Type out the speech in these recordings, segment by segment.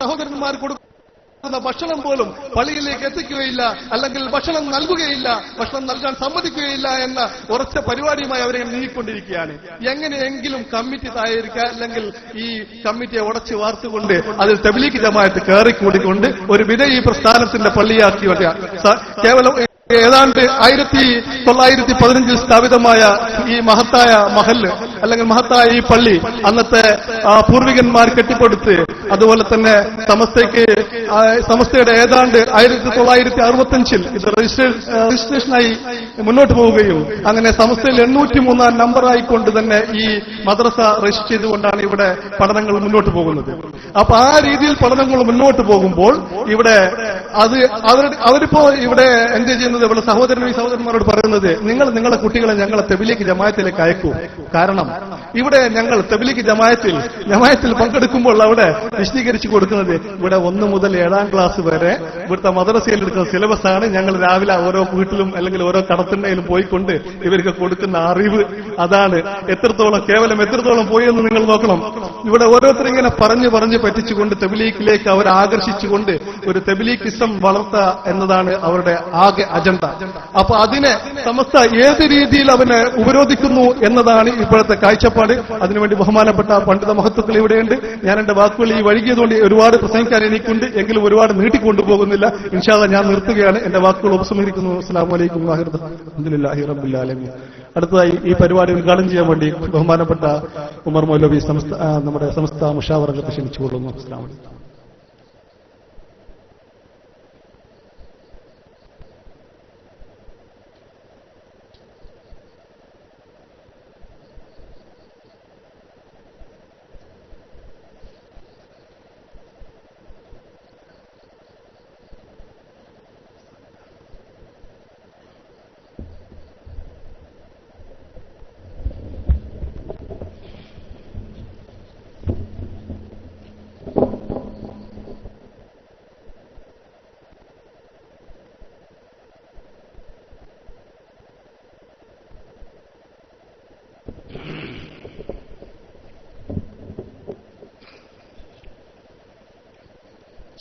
സഹോദരന്മാർ കൊടുക്കുന്ന ഭക്ഷണം പോലും പള്ളിയിലേക്ക് എത്തിക്കുകയില്ല, അല്ലെങ്കിൽ ഭക്ഷണം നൽകുകയില്ല, ഭക്ഷണം നൽകാൻ സമ്മതിക്കുകയില്ല എന്ന ഉറച്ച പരിപാടിയുമായി അവരെ നീങ്ങിക്കൊണ്ടിരിക്കുകയാണ്. എങ്ങനെയെങ്കിലും കമ്മിറ്റി തായിരിക്കുക, അല്ലെങ്കിൽ ഈ കമ്മിറ്റിയെ ഉടച്ചു വാർത്തുകൊണ്ട് അതിൽ തബ്ലീഗ് ജമാഅത്ത് കയറിക്കൂടിക്കൊണ്ട് ഒരു വിദഈ പ്രസ്ഥാനത്തിന്റെ പള്ളിയാക്കി കേവലം ഏതാണ്ട് 1915 സ്ഥാപിതമായ ഈ മഹത്തായ മഹല്ല്, അല്ലെങ്കിൽ മഹത്തായ ഈ പള്ളി അന്നത്തെ പൂർവികന്മാർ കെട്ടിപ്പടുത്ത്, അതുപോലെ തന്നെ സമസ്തയുടെ ഏതാണ്ട് 1965 ഇത് രജിസ്ട്രേഷനായി മുന്നോട്ട് പോവുകയും അങ്ങനെ സമസ്തയിൽ 803 നമ്പറായിക്കൊണ്ട് തന്നെ ഈ മദ്രസ രജിസ്റ്റർ ചെയ്തുകൊണ്ടാണ് ഇവിടെ പഠനങ്ങൾ മുന്നോട്ട് പോകുന്നത്. അപ്പൊ ആ രീതിയിൽ പഠനങ്ങൾ മുന്നോട്ട് പോകുമ്പോൾ ഇവിടെ അവരിപ്പോ ഇവിടെ എന്ത് ചെയ്യുന്നത്, ഇവിടെ സഹോദരന്മാരോട് പറയുന്നത്, നിങ്ങൾ നിങ്ങളുടെ കുട്ടികളെ ഞങ്ങളെ തബ്ലീഗ് ജമാഅത്തിലേക്ക് അയക്കൂ. കാരണം ഇവിടെ ഞങ്ങൾ തബ്ലീഗ് ജമാഅത്തിൽ പങ്കെടുക്കുമ്പോൾ അവിടെ വിശദീകരിച്ചു കൊടുക്കുന്നത് ഇവിടെ 1 മുതൽ 7ാം ക്ലാസ് വരെ ഇവിടുത്തെ മദ്രസയിൽ എടുക്കുന്ന സിലബസ് ആണ്. ഞങ്ങൾ രാവിലെ ഓരോ വീട്ടിലും അല്ലെങ്കിൽ ഓരോ കടത്തിണ്ണയിലും പോയിക്കൊണ്ട് ഇവർക്ക് കൊടുക്കുന്ന അറിവ് അതാണ്. എത്രത്തോളം പോയി എന്ന് നിങ്ങൾ നോക്കണം. ഇവിടെ ഓരോരുത്തരും ഇങ്ങനെ പറഞ്ഞു പറ്റിച്ചുകൊണ്ട് തബ്ലീഗിലേക്ക് അവരെ ആകർഷിച്ചുകൊണ്ട് ഒരു തബ്ലീഗിസം വളർത്തുക എന്നതാണ് അവരുടെ ആകെ അജണ്ട. അപ്പൊ അതിനെ സമസ്ത ഏത് രീതിയിൽ അവനെ ഉപരോധിക്കുന്നു എന്നതാണ് ഇപ്പോഴത്തെ കാഴ്ചപ്പാട്. അതിനുവേണ്ടി ബഹുമാനപ്പെട്ട പണ്ഡിത മഹത്വത്തിൽ ഇവിടെയുണ്ട്. ഞാൻ എന്റെ വാക്കുകൾ ഈ വൈകിയതുകൊണ്ട് ഒരുപാട് പ്രസംഗിക്കാൻ എനിക്കുണ്ട്, എങ്കിലും ഒരുപാട് നീട്ടിക്കൊണ്ടുപോകുന്നില്ല. ഇൻഷാ അല്ലാഹ് ഞാൻ നിർത്തുകയാണ്, എന്റെ വാക്കുകൾ ഉപസംഹരിക്കുന്നു. അസ്സലാമു അലൈക്കും അൽഹംദുലില്ലാഹി റബ്ബിൽ ആലമീൻ. അടുത്തതായി ഈ പരിപാടി ഉദ്ഘാടനം ചെയ്യാൻ വേണ്ടി ബഹുമാനപ്പെട്ട ഉമർ മൗലവി നമ്മുടെ സംസ്ഥ മുഷാവറകത്തെ ക്ഷണിച്ചുകൊള്ളുന്നു. അസ്സലാമു അലൈക്കും.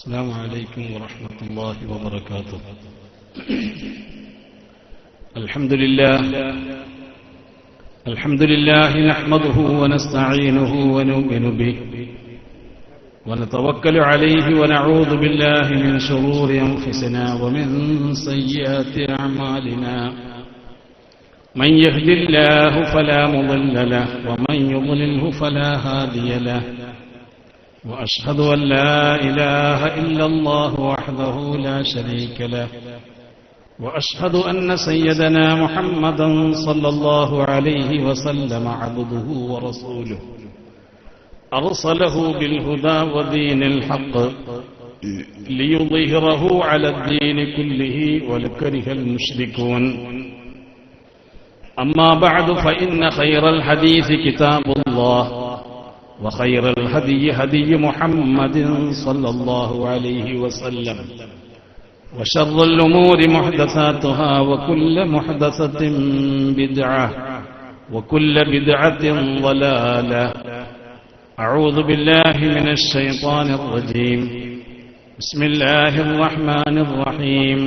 السلام عليكم ورحمة الله وبركاته. الحمد لله نحمده ونستعينه ونؤمن به ونتوكل عليه ونعوذ بالله من شرور أنفسنا ومن سيئات أعمالنا. من يهد الله فلا مضل له ومن يضلله فلا هادي له. وأشهد أن لا إله إلا الله وحده لا شريك له. وأشهد أن سيدنا محمدا صلى الله عليه وسلم عبده ورسوله أرسله بالهدى ودين الحق ليظهره على الدين كله ولو كره المشركون. أما بعد فإن خير الحديث كتاب الله وخير الهدي هدي محمد صلى الله عليه وسلم وشر الأمور محدثاتها وكل محدثة بدعة وكل بدعة ضلالة. أعوذ بالله من الشيطان الرجيم. بسم الله الرحمن الرحيم.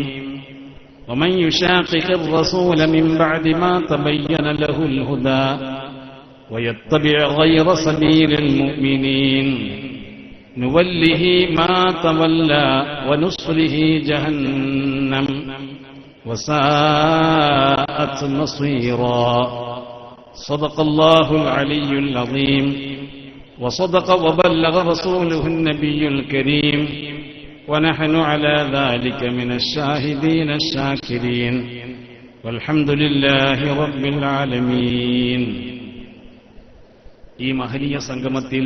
ومن يشاقق الرسول من بعد ما تبين له الهدى ويتبع غير سبيل المؤمنين نوله ما تولى ونصله جهنم وساءت مصيرا. صدق الله العلي العظيم وصدق وبلغ رسوله النبي الكريم ونحن على ذلك من الشاهدين الشاكرين والحمد لله رب العالمين. ഈ മഹനീയ സംഗമത്തിൽ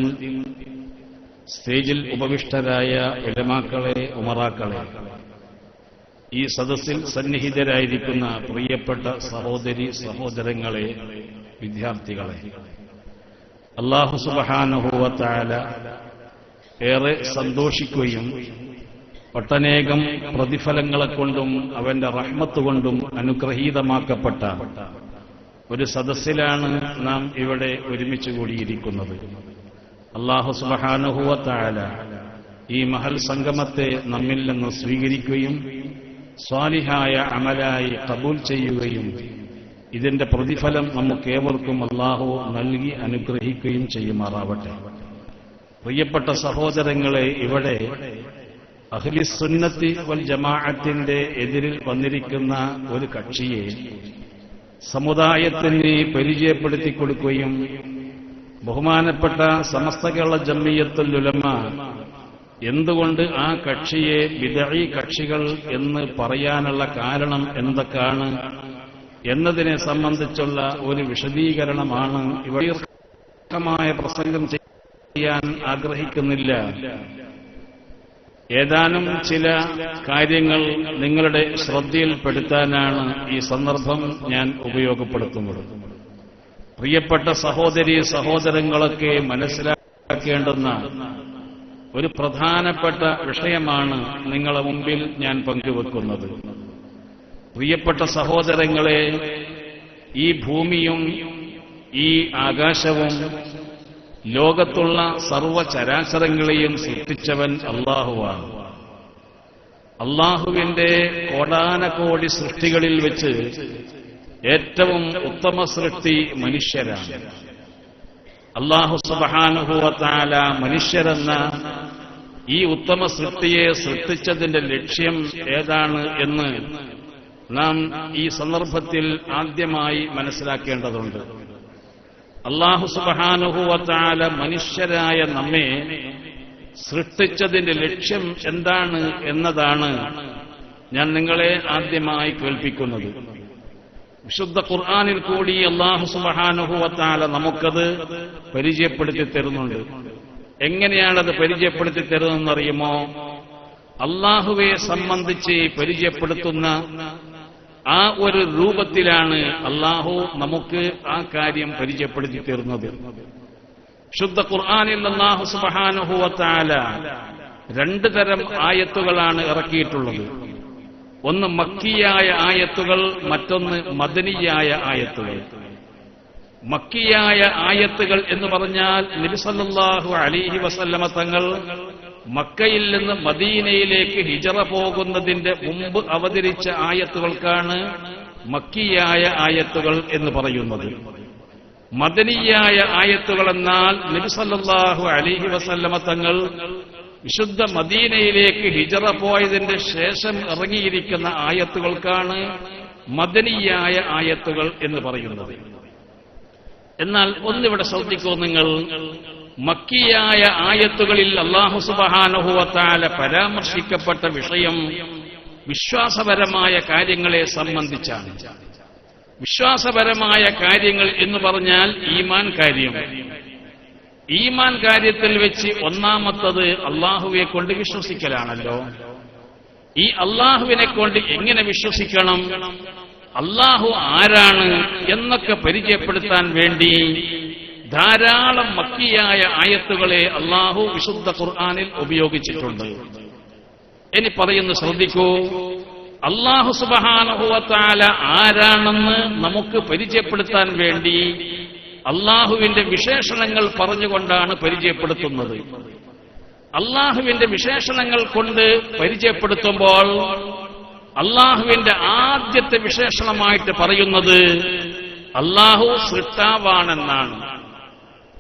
സ്റ്റേജിൽ ഉപവിഷ്ടരായ ഉലമാക്കളെ, ഉമറാക്കളെ, ഈ സദസ്സിൽ സന്നിഹിതരായിരിക്കുന്ന പ്രിയപ്പെട്ട സഹോദരി സഹോദരങ്ങളെ, വിദ്യാർത്ഥികളെ, അല്ലാഹു സുബ്ഹാനഹു വ തആല ഏറെ സന്തോഷിക്കുകയും ഒട്ടനേകം പ്രതിഫലങ്ങളെ കൊണ്ടും അവന്റെ റഹ്മത്ത് കൊണ്ടും അനുഗ്രഹീതമാക്കപ്പെട്ട ഒരു സദസ്സിലാണ് നാം ഇവിടെ ഒരുമിച്ച് കൂടിയിരിക്കുന്നത്. അല്ലാഹു സുബ്ഹാനഹു വ തആല ഈ മഹൽ സംഗമത്തെ നമ്മിൽ നിന്ന് സ്വീകരിക്കുകയും സ്വാലിഹായ അമലായി ഖബൂൽ ചെയ്യുകയും ഇതിന്റെ പ്രതിഫലം നമുക്കേവർക്കും അല്ലാഹു നൽകി അനുഗ്രഹിക്കുകയും ചെയ്യുമാറാവട്ടെ. പ്രിയപ്പെട്ട സഹോദരങ്ങളെ, ഇവിടെ അഹ്ലുസ് സുന്നത്തി വൽ ജമാഅത്തിന്റെ എതിരിൽ വന്നിരിക്കുന്ന ഒരു കക്ഷിയെ സമുദായത്തിന് പരിചയപ്പെടുത്തി കൊടുക്കുകയും ബഹുമാനപ്പെട്ട സമസ്ത കേരള ജംഇയ്യത്തുൽ ഉലമ എന്തുകൊണ്ട് ആ കക്ഷിയെ ബിദ്ഈ കക്ഷികൾ എന്ന് പറയാനുള്ള കാരണം എന്തൊക്കെയാണ് എന്നതിനെ സംബന്ധിച്ചുള്ള ഒരു വിശദീകരണമാണ് ഇവിടെ. ദീർഘമായ പ്രസംഗം ചെയ്യാൻ ആഗ്രഹിക്കുന്നില്ല. ഏതാനും ചില കാര്യങ്ങൾ നിങ്ങളുടെ ശ്രദ്ധയിൽപ്പെടുത്താനാണ് ഈ സന്ദർഭം ഞാൻ ഉപയോഗപ്പെടുത്തുന്നത്. പ്രിയപ്പെട്ട സഹോദരീ സഹോദരങ്ങളൊക്കെ മനസ്സിലാക്കേണ്ടുന്ന ഒരു പ്രധാനപ്പെട്ട വിഷയമാണ് നിങ്ങളുടെ മുമ്പിൽ ഞാൻ പങ്കുവെക്കുന്നത്. പ്രിയപ്പെട്ട സഹോദരങ്ങളെ, ഈ ഭൂമിയും ഈ ആകാശവും ലോകത്തുള്ള സർവ്വചരാചരങ്ങളെയും സൃഷ്ടിച്ചവൻ അല്ലാഹുവാണ്. അല്ലാഹുവിന്റെ കോടാനകോടി സൃഷ്ടികളിൽ വെച്ച് ഏറ്റവും ഉത്തമ സൃഷ്ടി മനുഷ്യരാണ്. അല്ലാഹു സുബ്ഹാനഹു വ തആല മനുഷ്യരെന്ന ഈ ഉത്തമ സൃഷ്ടിയെ സൃഷ്ടിച്ചതിന്റെ ലക്ഷ്യം ഏതാണ് എന്ന് നാം ഈ സന്ദർഭത്തിൽ ആദ്യമായി മനസ്സിലാക്കേണ്ടതുണ്ട്. അല്ലാഹു സുബ്ഹാനഹു വ തആല മനുഷ്യരായ നമ്മെ സൃഷ്ടിച്ചതിന്റെ ലക്ഷ്യം എന്താണ് എന്നതാണ് ഞാൻ നിങ്ങളെ ആദ്യമായി കേൾപ്പിക്കുന്നത്. വിശുദ്ധ ഖുർആനിൽ കൂടി അല്ലാഹു സുബ്ഹാനഹു വ തആല നമുക്കത് പരിചയപ്പെടുത്തി തരുന്നുണ്ട്. എങ്ങനെയാണത് പരിചയപ്പെടുത്തി തരുന്നതെന്നറിയുമോ? അല്ലാഹുവെ സംബന്ധിച്ച് പരിചയപ്പെടുത്തുന്ന ആ ഒരു രൂപത്തിലാണ് അല്ലാഹു നമുക്ക് ആ കാര്യം പരിചയപ്പെടുത്തി തരുന്നത്. ശുദ്ധ ഖുർആനിൽ അല്ലാഹു സുബ്ഹാനഹു വ തആല രണ്ട് തരം ആയത്തുകളാണ് ഇറക്കിയിട്ടുള്ളത്. ഒന്ന് മക്കിയായ ആയത്തുകൾ, മറ്റൊന്ന് മദനിയായ ആയത്തുകൾ. മക്കിയായ ആയത്തുകൾ എന്ന് പറഞ്ഞാൽ നബി സല്ലല്ലാഹു അലൈഹി വസല്ലമ തങ്ങൾ മക്കയിൽ നിന്ന് മദീനയിലേക്ക് ഹിജറ പോകുന്നതിന്റെ മുമ്പ് അവതരിച്ച ആയത്തുകൾക്കാണ് മക്കിയായ ആയത്തുകൾ എന്ന് പറയുന്നത്. മദനിയായ ആയത്തുകൾ എന്നാൽ നബി സല്ലല്ലാഹു അലൈഹി വസല്ലമ തങ്ങൾ വിശുദ്ധ മദീനയിലേക്ക് ഹിജറ പോയതിന്റെ ശേഷം ഇറങ്ങിയിരിക്കുന്ന ആയത്തുകൾക്കാണ് മദനിയായ ആയത്തുകൾ എന്ന് പറയുന്നത്. എന്നാൽ ഒന്നിവിടെ ശ്രദ്ധിക്കൂ നിങ്ങൾ. മക്കിയായ ആയത്തുകളിൽ അല്ലാഹു സുബ്ഹാനഹു വ തആല പരാമർശിക്കപ്പെട്ട വിഷയം വിശ്വാസപരമായ കാര്യങ്ങളെ സംബന്ധിച്ചാണ്. വിശ്വാസപരമായ കാര്യങ്ങൾ എന്ന് പറഞ്ഞാൽ ഈമാൻ കാര്യം. ഈമാൻ കാര്യത്തിൽ വെച്ച് ഒന്നാമത്തത് അല്ലാഹുവെ കൊണ്ട് വിശ്വസിക്കലാണല്ലോ. ഈ അല്ലാഹുവിനെ കൊണ്ട് എങ്ങനെ വിശ്വസിക്കണം, അല്ലാഹു ആരാണ് എന്നൊക്കെ പരിചയപ്പെടുത്താൻ വേണ്ടി ധാരാളം മക്കിയായ ആയത്തുകളെ അല്ലാഹു വിശുദ്ധ ഖുർആനിൽ ഉപയോഗിച്ചിട്ടുണ്ട്. ഇനി പറയുന്നു, ശ്രദ്ധിക്കൂ. അല്ലാഹു സുബ്ഹാനഹു വ തആല ആരാണെന്ന് നമുക്ക് പരിചയപ്പെടുത്താൻ വേണ്ടി അല്ലാഹുവിന്റെ വിശേഷണങ്ങൾ പറഞ്ഞുകൊണ്ടാണ് പരിചയപ്പെടുത്തുന്നത്. അല്ലാഹുവിന്റെ വിശേഷണങ്ങൾ കൊണ്ട് പരിചയപ്പെടുത്തുമ്പോൾ അല്ലാഹുവിന്റെ ആദ്യത്തെ വിശേഷണമായിട്ട് പറയുന്നത് അല്ലാഹു സൃഷ്ടാവാണെന്നാണ്.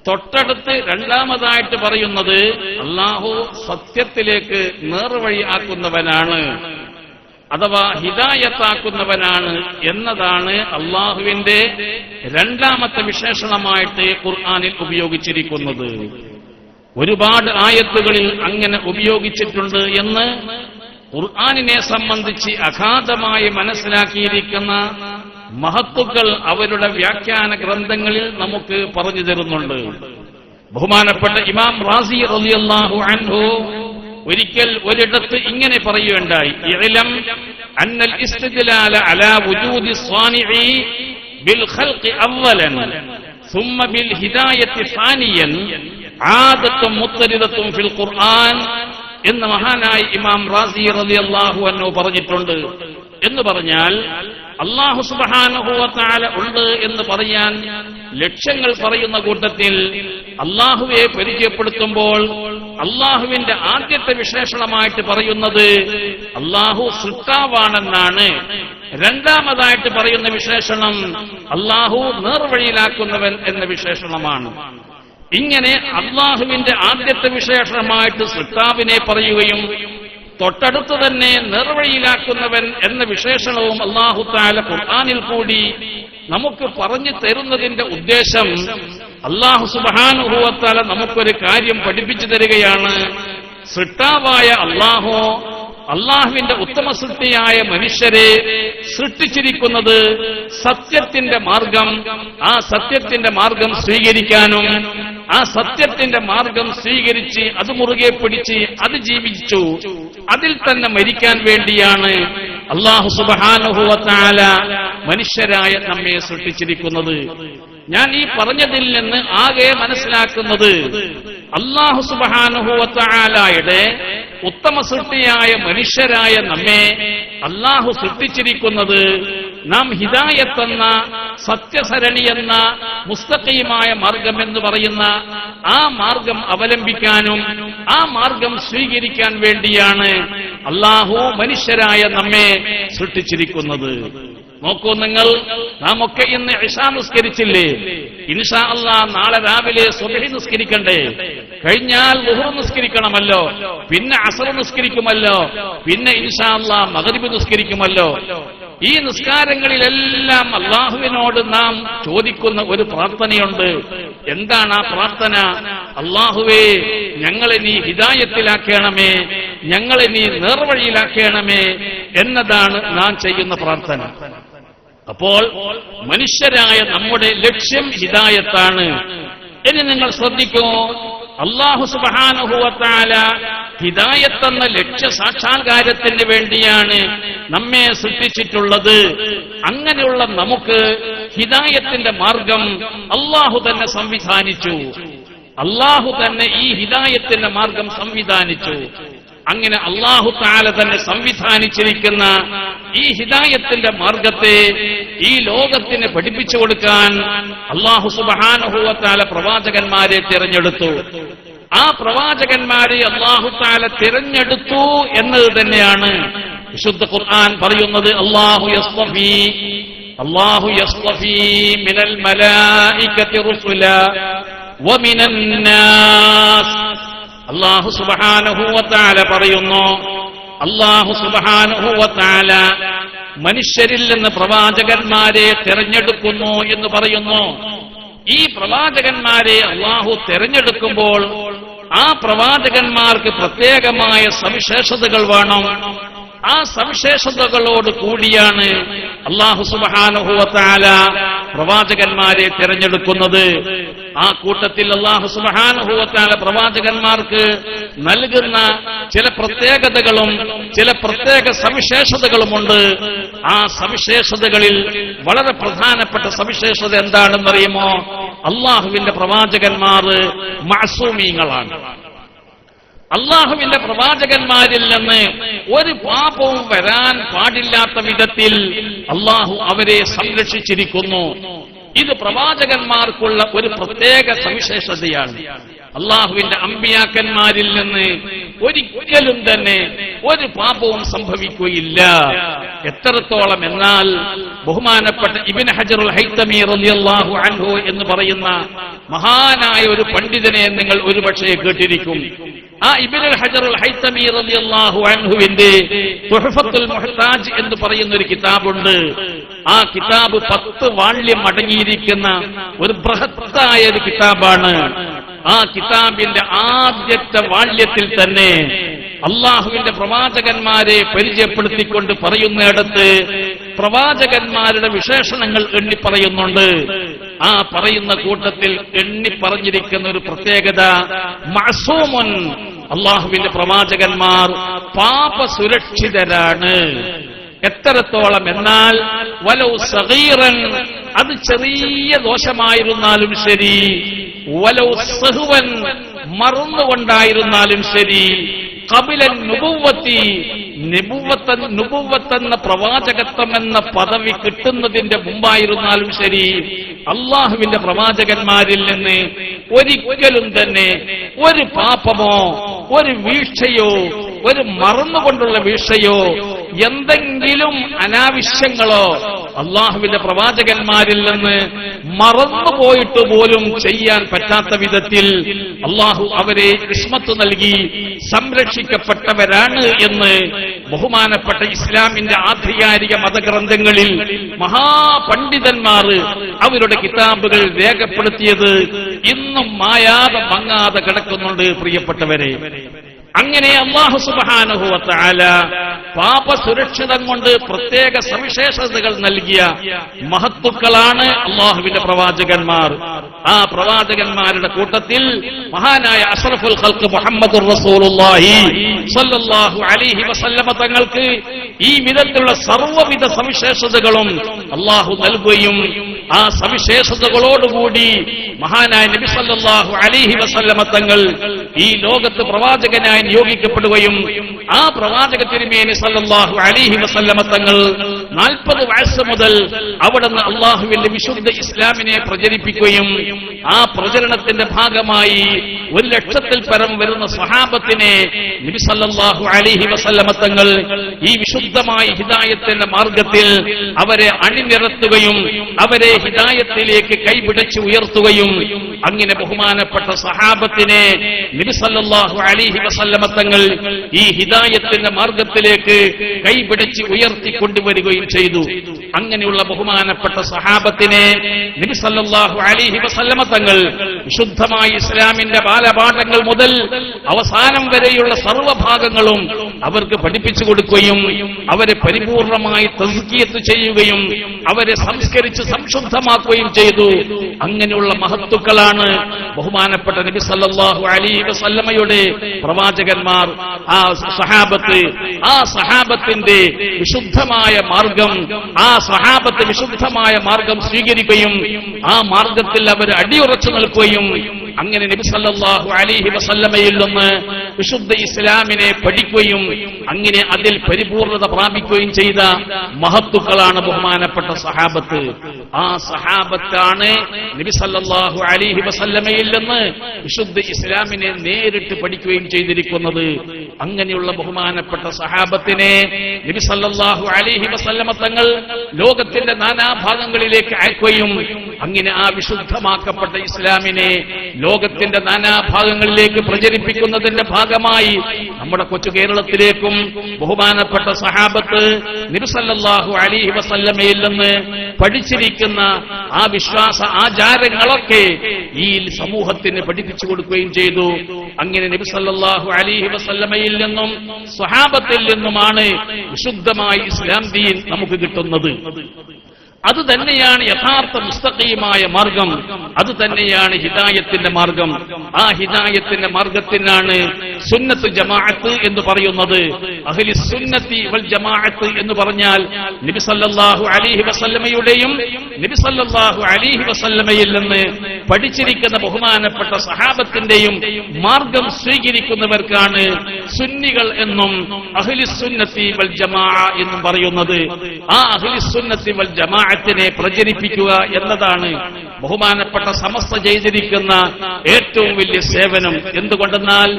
തൊട്ടടുത്ത് രണ്ടാമതായിട്ട് പറയുന്നത് അല്ലാഹു സത്യത്തിലേക്ക് നേർവഴി ആക്കുന്നവനാണ്, അഥവാ ഹിദായത്താക്കുന്നവനാണ് എന്നതാണ് അല്ലാഹുവിന്റെ രണ്ടാമത്തെ വിശേഷണമായിട്ട് ഖുർആനിൽ ഉപയോഗിച്ചിരിക്കുന്നത്. ഒരുപാട് ആയത്തുകളിൽ അങ്ങനെ ഉപയോഗിച്ചിട്ടുണ്ട് എന്ന് ഖുർആനിനെ സംബന്ധിച്ച് അഗാധമായി മനസ്സിലാക്കിയിരിക്കുന്ന മഹത്തുക്കൾ അവരുടെ വ്യാഖ്യാന ഗ്രന്ഥങ്ങളിൽ നമുക്ക് പറഞ്ഞു തരുന്നുണ്ട്. ബഹുമാനപ്പെട്ട ഇമാം റാസി റളിയല്ലാഹു അൻഹു ഒരിക്കൽ ഒരിടത്ത് ഇങ്ങനെ പറയുകയുണ്ടായി, ഇഅ്ലം അന്നൽ ഇസ്തിദ്ലാല അലാ വുജൂദി സ്വാനിഇ ബിൽ ഖൽഖി അവ്വലൻ ثم بالഹിദായത്തി സാനിയൻ ആദത്തും മുത്തരിദത്തും ഫിൽ ഖുർആൻ എന്ന മഹാനായ ഇമാം റാസി റളിയല്ലാഹു അൻഹു പറഞ്ഞിട്ടുണ്ട്. എന്ന് പറഞ്ഞാൽ അല്ലാഹു സുബ്ഹാനഹു വ തആല ഉണ്ട് എന്ന് പറയാൻ ലക്ഷ്യങ്ങൾ പറയുന്ന കൂട്ടത്തിൽ അള്ളാഹുവെ പരിചയപ്പെടുത്തുമ്പോൾ അള്ളാഹുവിന്റെ ആദ്യത്തെ വിശേഷണമായിട്ട് പറയുന്നത് അള്ളാഹു സൃഷ്ടാവാണെന്നാണ്. രണ്ടാമതായിട്ട് പറയുന്ന വിശേഷണം അള്ളാഹു നേർവഴിയിലാക്കുന്നവൻ എന്ന വിശേഷണമാണ്. ഇങ്ങനെ അള്ളാഹുവിന്റെ ആദ്യത്തെ വിശേഷണമായിട്ട് സൃഷ്ടാവിനെ പറയുകയും തൊട്ടടുത്ത് തന്നെ നേർവഴിയിലാക്കുന്നവൻ എന്ന വിശേഷണവും അല്ലാഹു തആല ഖുർആനിൽ കൂടി നമുക്ക് പറഞ്ഞു തരുന്നതിന്റെ ഉദ്ദേശം അല്ലാഹു സുബ്ഹാനഹു വ തആല നമുക്കൊരു കാര്യം പഠിപ്പിച്ചു തരികയാണ്. സൃഷ്ടാവായ അല്ലാഹു അള്ളാഹുവിന്റെ ഉത്തമ സൃഷ്ടിയായ മനുഷ്യരെ സൃഷ്ടിച്ചിരിക്കുന്നത് സത്യത്തിന്റെ മാർഗം, ആ സത്യത്തിന്റെ മാർഗം സ്വീകരിക്കാനും ആ സത്യത്തിന്റെ മാർഗം സ്വീകരിച്ച് അത് മുറുകെ പിടിച്ച് അത് ജീവിച്ചു അതിൽ തന്നെ മരിക്കാൻ വേണ്ടിയാണ് അല്ലാഹു സുബ്ഹാനഹു വ തആല മനുഷ്യരായ നമ്മെ സൃഷ്ടിച്ചിരിക്കുന്നത്. ഞാൻ ഈ പറഞ്ഞതിൽ നിന്ന് ആകെ മനസ്സിലാക്കുന്നത് അല്ലാഹു സുബ്ഹാനഹു വ തആലയുടെ ഉത്തമ സൃഷ്ടിയായ മനുഷ്യരായ നമ്മെ അല്ലാഹു സൃഷ്ടിച്ചിരിക്കുന്നത് നാം ഹിദായത്ത് എന്ന സത്യസരണി എന്ന മുസ്തഖീമായ മാർഗം എന്ന് പറയുന്ന ആ മാർഗം അവലംബിക്കാനും ആ മാർഗം സ്വീകരിക്കാൻ വേണ്ടിയാണ് അല്ലാഹു മനുഷ്യരായ നമ്മെ സൃഷ്ടിച്ചിരിക്കുന്നത്. നോക്കൂ നിങ്ങൾ, നാം ഒക്കെ ഇന്ന് ഇശാ നിസ്കരിച്ചില്ലേ? ഇൻഷാ അല്ലാഹ് നാളെ രാവിലെ സുബ്ഹി നിസ്കരിക്കണ്ടേ? കഴിഞ്ഞാൽ ളുഹ്ർ നിസ്കരിക്കണമല്ലോ, പിന്നെ അസ്ർ നിസ്കരിക്കുമല്ലോ, പിന്നെ ഇൻഷാ അല്ലാഹ് മഗ്രിബ് നിസ്കരിക്കുമല്ലോ. ഈ നിസ്കാരങ്ങളിലെല്ലാം അല്ലാഹുവിനോട് നാം ചോദിക്കുന്ന ഒരു പ്രാർത്ഥനയുണ്ട്. എന്താണ് ആ പ്രാർത്ഥന? അല്ലാഹുവേ, ഞങ്ങളെ നീ ഹിദായത്തിലാക്കണമേ, ഞങ്ങളെ നീ നേർവഴിയിലാക്കണമേ എന്നതാണ് നാം ചെയ്യുന്ന പ്രാർത്ഥന. അപ്പോൾ മനുഷ്യരായ നമ്മുടെ ലക്ഷ്യം ഹിദായത്താണ്. ഇനി നിങ്ങൾ ശ്രദ്ധിക്കൂ, അല്ലാഹു സുബ്ഹാനഹു വ തആല ഹിദായത്ത് എന്ന ലക്ഷ്യ സാക്ഷാത്കാരത്തിന് വേണ്ടിയാണ് നമ്മെ സൃഷ്ടിച്ചിട്ടുള്ളത്. അങ്ങനെയുള്ള നമുക്ക് ഹിദായത്തിന്റെ മാർഗം അല്ലാഹു തന്നെ സംവിധാനിച്ചു. അല്ലാഹു തന്നെ ഈ ഹിദായത്തിന്റെ മാർഗം സംവിധാനിച്ചു. അങ്ങനെ അല്ലാഹു തആല തന്നെ സംവിധാനിച്ചിരിക്കുന്ന ഈ ഹിദായത്തിന്റെ മാർഗത്തെ ഈ ലോകത്തിന് പഠിപ്പിച്ചു കൊടുക്കാൻ അല്ലാഹു സുബ്ഹാനഹു വ തആല പ്രവാചകന്മാരെ തിരഞ്ഞെടുത്തു. ആ പ്രവാചകന്മാരെ അല്ലാഹു തആല തിരഞ്ഞെടുത്തു എന്നത് തന്നെയാണ് വിശുദ്ധ ഖുർആൻ പറയുന്നത്. അല്ലാഹു യസ്തഫീ മിനൽ മലായികതി റുസുല വമിനൻ നാസ്. അല്ലാഹു സുബ്ഹാനഹു വ തആല പറയുന്നു, അല്ലാഹു സുബ്ഹാനഹു വ തആല മനുഷ്യരിൽ നിന്ന് പ്രവാചകന്മാരെ തിരഞ്ഞെടുക്കുന്നു എന്ന് പറയുന്നു. ഈ പ്രവാചകന്മാരെ അല്ലാഹു തിരഞ്ഞെടുക്കുമ്പോൾ ആ പ്രവാചകന്മാർക്ക് പ്രത്യേകമായ സവിശേഷതകൾ വേണം. ആ സവിശേഷതകളോട് കൂടിയാണ് അല്ലാഹു സുബ്ഹാനഹു വ തആല പ്രവാചകന്മാരെ തിരഞ്ഞെടുക്കുന്നത്. ആ കൂട്ടത്തിൽ അല്ലാഹു സുബ്ഹാനഹു വ തആല പ്രവാചകന്മാർക്ക് നൽകുന്ന ചില പ്രത്യേകതകളും ചില പ്രത്യേക സവിശേഷതകളുമുണ്ട്. ആ സവിശേഷതകളിൽ വളരെ പ്രധാനപ്പെട്ട സവിശേഷത എന്താണെന്നറിയുമോ? അല്ലാഹുവിന്റെ പ്രവാചകന്മാർ മഅസൂമീങ്ങളാണ്. അല്ലാഹുവിന്റെ പ്രവാചകന്മാരിൽ നിന്ന് ഒരു പാപവും വരാൻ പാടില്ലാത്ത വിധത്തിൽ അല്ലാഹു അവരെ സംരക്ഷിച്ചിരിക്കുന്നു. ഇത് പ്രവാചകന്മാർക്കുള്ള ഒരു പ്രത്യേക സവിശേഷതയാണ്. അല്ലാഹുവിന്റെ അമ്പിയാക്കന്മാരിൽ നിന്ന് ഒരിക്കലും തന്നെ ഒരു പാപവും സംഭവിക്കുകയില്ല. എത്രത്തോളം എന്നാൽ ബഹുമാനപ്പെട്ട ഇബ്നു ഹജറുൽ ഹൈതമി റളിയല്ലാഹു അൻഹു എന്ന് പറയുന്ന മഹാനായ ഒരു പണ്ഡിതനെ നിങ്ങൾ ഒരുപക്ഷേ കേട്ടിരിക്കും. ആ ഇബ്നുൽ ഹജറുൽ ഹൈതമി റളിയല്ലാഹു അൻഹുവിന്റെ തുഹ്ഫത്തുൽ മുഹ്താജ് എന്ന് പറയുന്ന ഒരു കിതാബുണ്ട്. ആ കിതാബ് 10 വാള്യം അടങ്ങിയിരിക്കുന്ന ഒരു ബൃഹത്തായ ഒരു കിതാബാണ്. ആ കിതാബിന്റെ ആദ്യത്തെ വാള്യത്തിൽ തന്നെ അല്ലാഹുവിന്റെ പ്രവാചകന്മാരെ പരിചയപ്പെടുത്തിക്കൊണ്ട് പറയുന്നിടത്ത് പ്രവാചകന്മാരുടെ വിശേഷണങ്ങൾ എണ്ണി പറയുന്നുണ്ട്. ആ പറയുന്ന കൂട്ടത്തിൽ എണ്ണി പറഞ്ഞിരിക്കുന്ന ഒരു പ്രത്യേകത, മഅസൂമുൻ, അല്ലാഹുവിന്റെ പ്രവാചകന്മാർ പാപസുരക്ഷിതരാണ്. എത്രത്തോളം എന്നാൽ വലൗ സഗീറൻ, അത് ചെറിയ ദോഷമായിരുന്നാലും ശരി, വലൗ സഹ്വൻ, മറന്നുകൊണ്ടായിരുന്നാലും ശരി, ഖബിലൻ നുബുവ്വത്തി, നുബുവ്വത്തെന്ന പ്രവാചകത്വം എന്ന പദവി കിട്ടുന്നതിന്റെ മുമ്പായിരുന്നാലും ശരി, അള്ളാഹുവിന്റെ പ്രവാചകന്മാരിൽ നിന്ന് ഒരിക്കലും തന്നെ ഒരു പാപമോ ഒരു വീഴ്ചയോ ഒരു മറന്നുകൊണ്ടുള്ള വീഴ്ചയോ എന്തെങ്കിലും അനാവശ്യങ്ങളോ അള്ളാഹുവിന്റെ പ്രവാചകന്മാരിൽ നിന്ന് മറന്നുപോയിട്ട് പോലും ചെയ്യാൻ പറ്റാത്ത വിധത്തിൽ അള്ളാഹു അവരെ ഇസ്മത്ത് നൽകി സംരക്ഷിക്കപ്പെട്ടവരാണ് എന്ന് ബഹുമാനപ്പെട്ട ഇസ്ലാമിന്റെ ആധികാരിക മതഗ്രന്ഥങ്ങളിൽ മഹാപണ്ഡിതന്മാർ അവരുടെ കിതാബുകൾ രേഖപ്പെടുത്തിയത് ഇന്നും മായാതെ മങ്ങാതെ കിടക്കുന്നുണ്ട്. പ്രിയപ്പെട്ടവരെ, അങ്ങനെ അല്ലാഹു സുബ്ഹാനഹു വ തആല പാപസുരക്ഷിതം കൊണ്ട് പ്രത്യേക സവിശേഷതകൾ നൽകിയ മഹത്തുക്കളാണ് അല്ലാഹുവിന്റെ പ്രവാചകന്മാർ. ആ പ്രവാചകന്മാരുടെ കൂട്ടത്തിൽ മഹാനായ അഷ്റഫുൽ ഖൽഖ് മുഹമ്മദുർ റസൂലുള്ളാഹി സ്വല്ലല്ലാഹു അലൈഹി വസല്ലമ തങ്ങൾക്ക് ഈ വിധത്തിലുള്ള സർവ്വവിധ സവിശേഷതകളും അല്ലാഹു നൽകുകയും ആ സവിശേഷതകളോടുകൂടി മഹാനായ നബി സല്ലല്ലാഹു അലൈഹി വസല്ലമ തങ്ങൾ ഈ ലോകത്ത് പ്രവാചകനായി നിയോഗിക്കപ്പെടുകയും ആ പ്രവാചക തിരുമേനി സല്ലല്ലാഹു അലൈഹി വസല്ലമ തങ്ങൾ 40 വയസ്സ് മുതൽ അവിടുന്ന് അള്ളാഹുവിന്റെ വിശുദ്ധ ഇസ്ലാമിനെ പ്രചരിപ്പിക്കുകയും ആ പ്രചരണത്തിന്റെ ഭാഗമായി 1,00,000-ൽ പരം വരുന്ന സ്വഹാബത്തിനെ നബി സല്ലല്ലാഹു അലൈഹി വസല്ലമ തങ്ങൾ ഈ വിശുദ്ധമായ ഹിദായത്തിന്റെ മാർഗത്തിൽ അവരെ അണിനിരത്തുകയും അവരെ ഹിദായത്തിലേക്ക് കൈപിടിച്ച് ഉയർത്തുകയും അങ്ങനെ ബഹുമാനപ്പെട്ട സ്വഹാബത്തിനെ നബി സല്ലല്ലാഹു അലൈഹി വസല്ലമ തങ്ങൾ ഈ ഹിദായത്തിന്റെ മാർഗത്തിലേക്ക് കൈപിടിച്ച് ഉയർത്തിക്കൊണ്ടുവരികയും ചെയ്തു. അങ്ങനെയുള്ള ബഹുമാനപ്പെട്ട സ്വഹാബത്തിനെ നബി സല്ലല്ലാഹു അലൈഹി വസല്ലമ തങ്ങൾ വിശുദ്ധമായ ഇസ്ലാമിന്റെ ബാലപാഠങ്ങൾ മുതൽ അവസാനം വരെയുള്ള സർവ്വഭാഗങ്ങളും അവർക്ക് പഠിപ്പിച്ചു കൊടുക്കുകയും അവരെ പരിപൂർണമായി തസ്കിയത്ത് ചെയ്യുകയും അവരെ സംസ്കരിച്ച് സംശുദ്ധമാക്കുകയും ചെയ്തു. അങ്ങനെയുള്ള മഹത്തുക്കളാണ് ബഹുമാനപ്പെട്ട നബി സല്ലല്ലാഹു അലൈഹി വസല്ലമയുടെ പ്രവാചകന്മാർ. ആ സഹാബത്ത്, ആ സഹാബത്തിന്റെ വിശുദ്ധമായ മാർഗം, ആ സഹാബത്ത് വിശുദ്ധമായ മാർഗം സ്വീകരിക്കുകയും ആ മാർഗത്തിൽ അവർ അടിയുറച്ചു നിൽക്കുകയും അങ്ങനെ നബി സല്ലല്ലാഹു അലൈഹി വസല്ലമയിൽ നിന്ന് വിശുദ്ധ ഇസ്ലാമിനെ പഠിക്കുകയും അങ്ങനെ അതിൽ പരിപൂർണത പ്രാപിക്കുകയും ചെയ്ത മഹത്തുക്കളാണ് ബഹുമാനപ്പെട്ട സഹാബത്ത്. ആ സഹാബത്താണ് നബി സല്ലല്ലാഹു അലൈഹി വസല്ലമയിൽ നിന്ന് വിശുദ്ധ ഇസ്ലാമിനെ നേരിട്ട് പഠിക്കുകയും ചെയ്തിരിക്കുന്നത്. അങ്ങനെയുള്ള ബഹുമാനപ്പെട്ട സഹാബത്തിനെ നബി സല്ലല്ലാഹു അലൈഹി വസല്ലമ തങ്ങൾ ലോകത്തിന്റെ നാനാഭാഗങ്ങളിലേക്ക് അയക്കുകയും അങ്ങനെ ആ വിശുദ്ധമാക്കപ്പെട്ട ഇസ്ലാമിനെ ലോകത്തിന്റെ നാനാഭാഗങ്ങളിലേക്ക് പ്രചരിപ്പിക്കുന്നതിന്റെ ഭാഗമായി നമ്മുടെ കൊച്ചു കേരളത്തിലേക്കും ബഹുമാനപ്പെട്ട സഹാബത്ത് നബി സല്ലല്ലാഹു അലൈഹി വസല്ലമയിൽ നിന്ന് പഠിച്ചിരിക്കുന്ന ആ വിശ്വാസ ആചാരങ്ങളൊക്കെ ഈ സമൂഹത്തിന് പഠിപ്പിച്ചു കൊടുക്കുകയും ചെയ്തു. അങ്ങനെ നബി സല്ലല്ലാഹു അലൈഹി വസല്ലമയിൽ നിന്നും സ്വഹാബത്തിൽ നിന്നുമാണ് വിശുദ്ധമായ ഇസ്ലാം ദീൻ നമുക്ക് കിട്ടുന്നത്. അത് തന്നെയാണ് യഥാർത്ഥ മുസ്തഖീമായ മാർഗം, അത് തന്നെയാണ് ഹിദായത്തിന്റെ മാർഗം. ആ ഹിദായത്തിന്റെ മാർഗത്തിനാണ് സുന്നത്ത് ജമാഅത്ത് എന്ന് പറയുന്നത്. അഹ്ലി സുന്നത്തി വൽ ജമാഅത്ത് എന്ന് പറഞ്ഞാൽ നബി സല്ലല്ലാഹു അലൈഹി വസല്ലമയുടെയും നബി സല്ലല്ലാഹു അലൈഹി വസല്ലമയിൽ നിന്ന് പഠിച്ചിരിക്കുന്ന ബഹുമാനപ്പെട്ട സഹാബത്തിന്റെയും മാർഗം സ്വീകരിക്കുന്നവർക്കാണ് സുന്നികൾ എന്നും അഹ്ലി സുന്നത്തി വൽ ജമാഅ എന്നും പറയുന്നത്. ആ അഹ്ലി സുന്നത്തി വൽ ജമാഅത്തിനെ പ്രചരിപ്പിക്കുക എന്നതാണ് ബഹുമാനപ്പെട്ട സമസ്ത ചെയ്തിരിക്കുന്ന ഏറ്റവും വലിയ സേവനം. എന്തുകൊണ്ടെന്നാൽ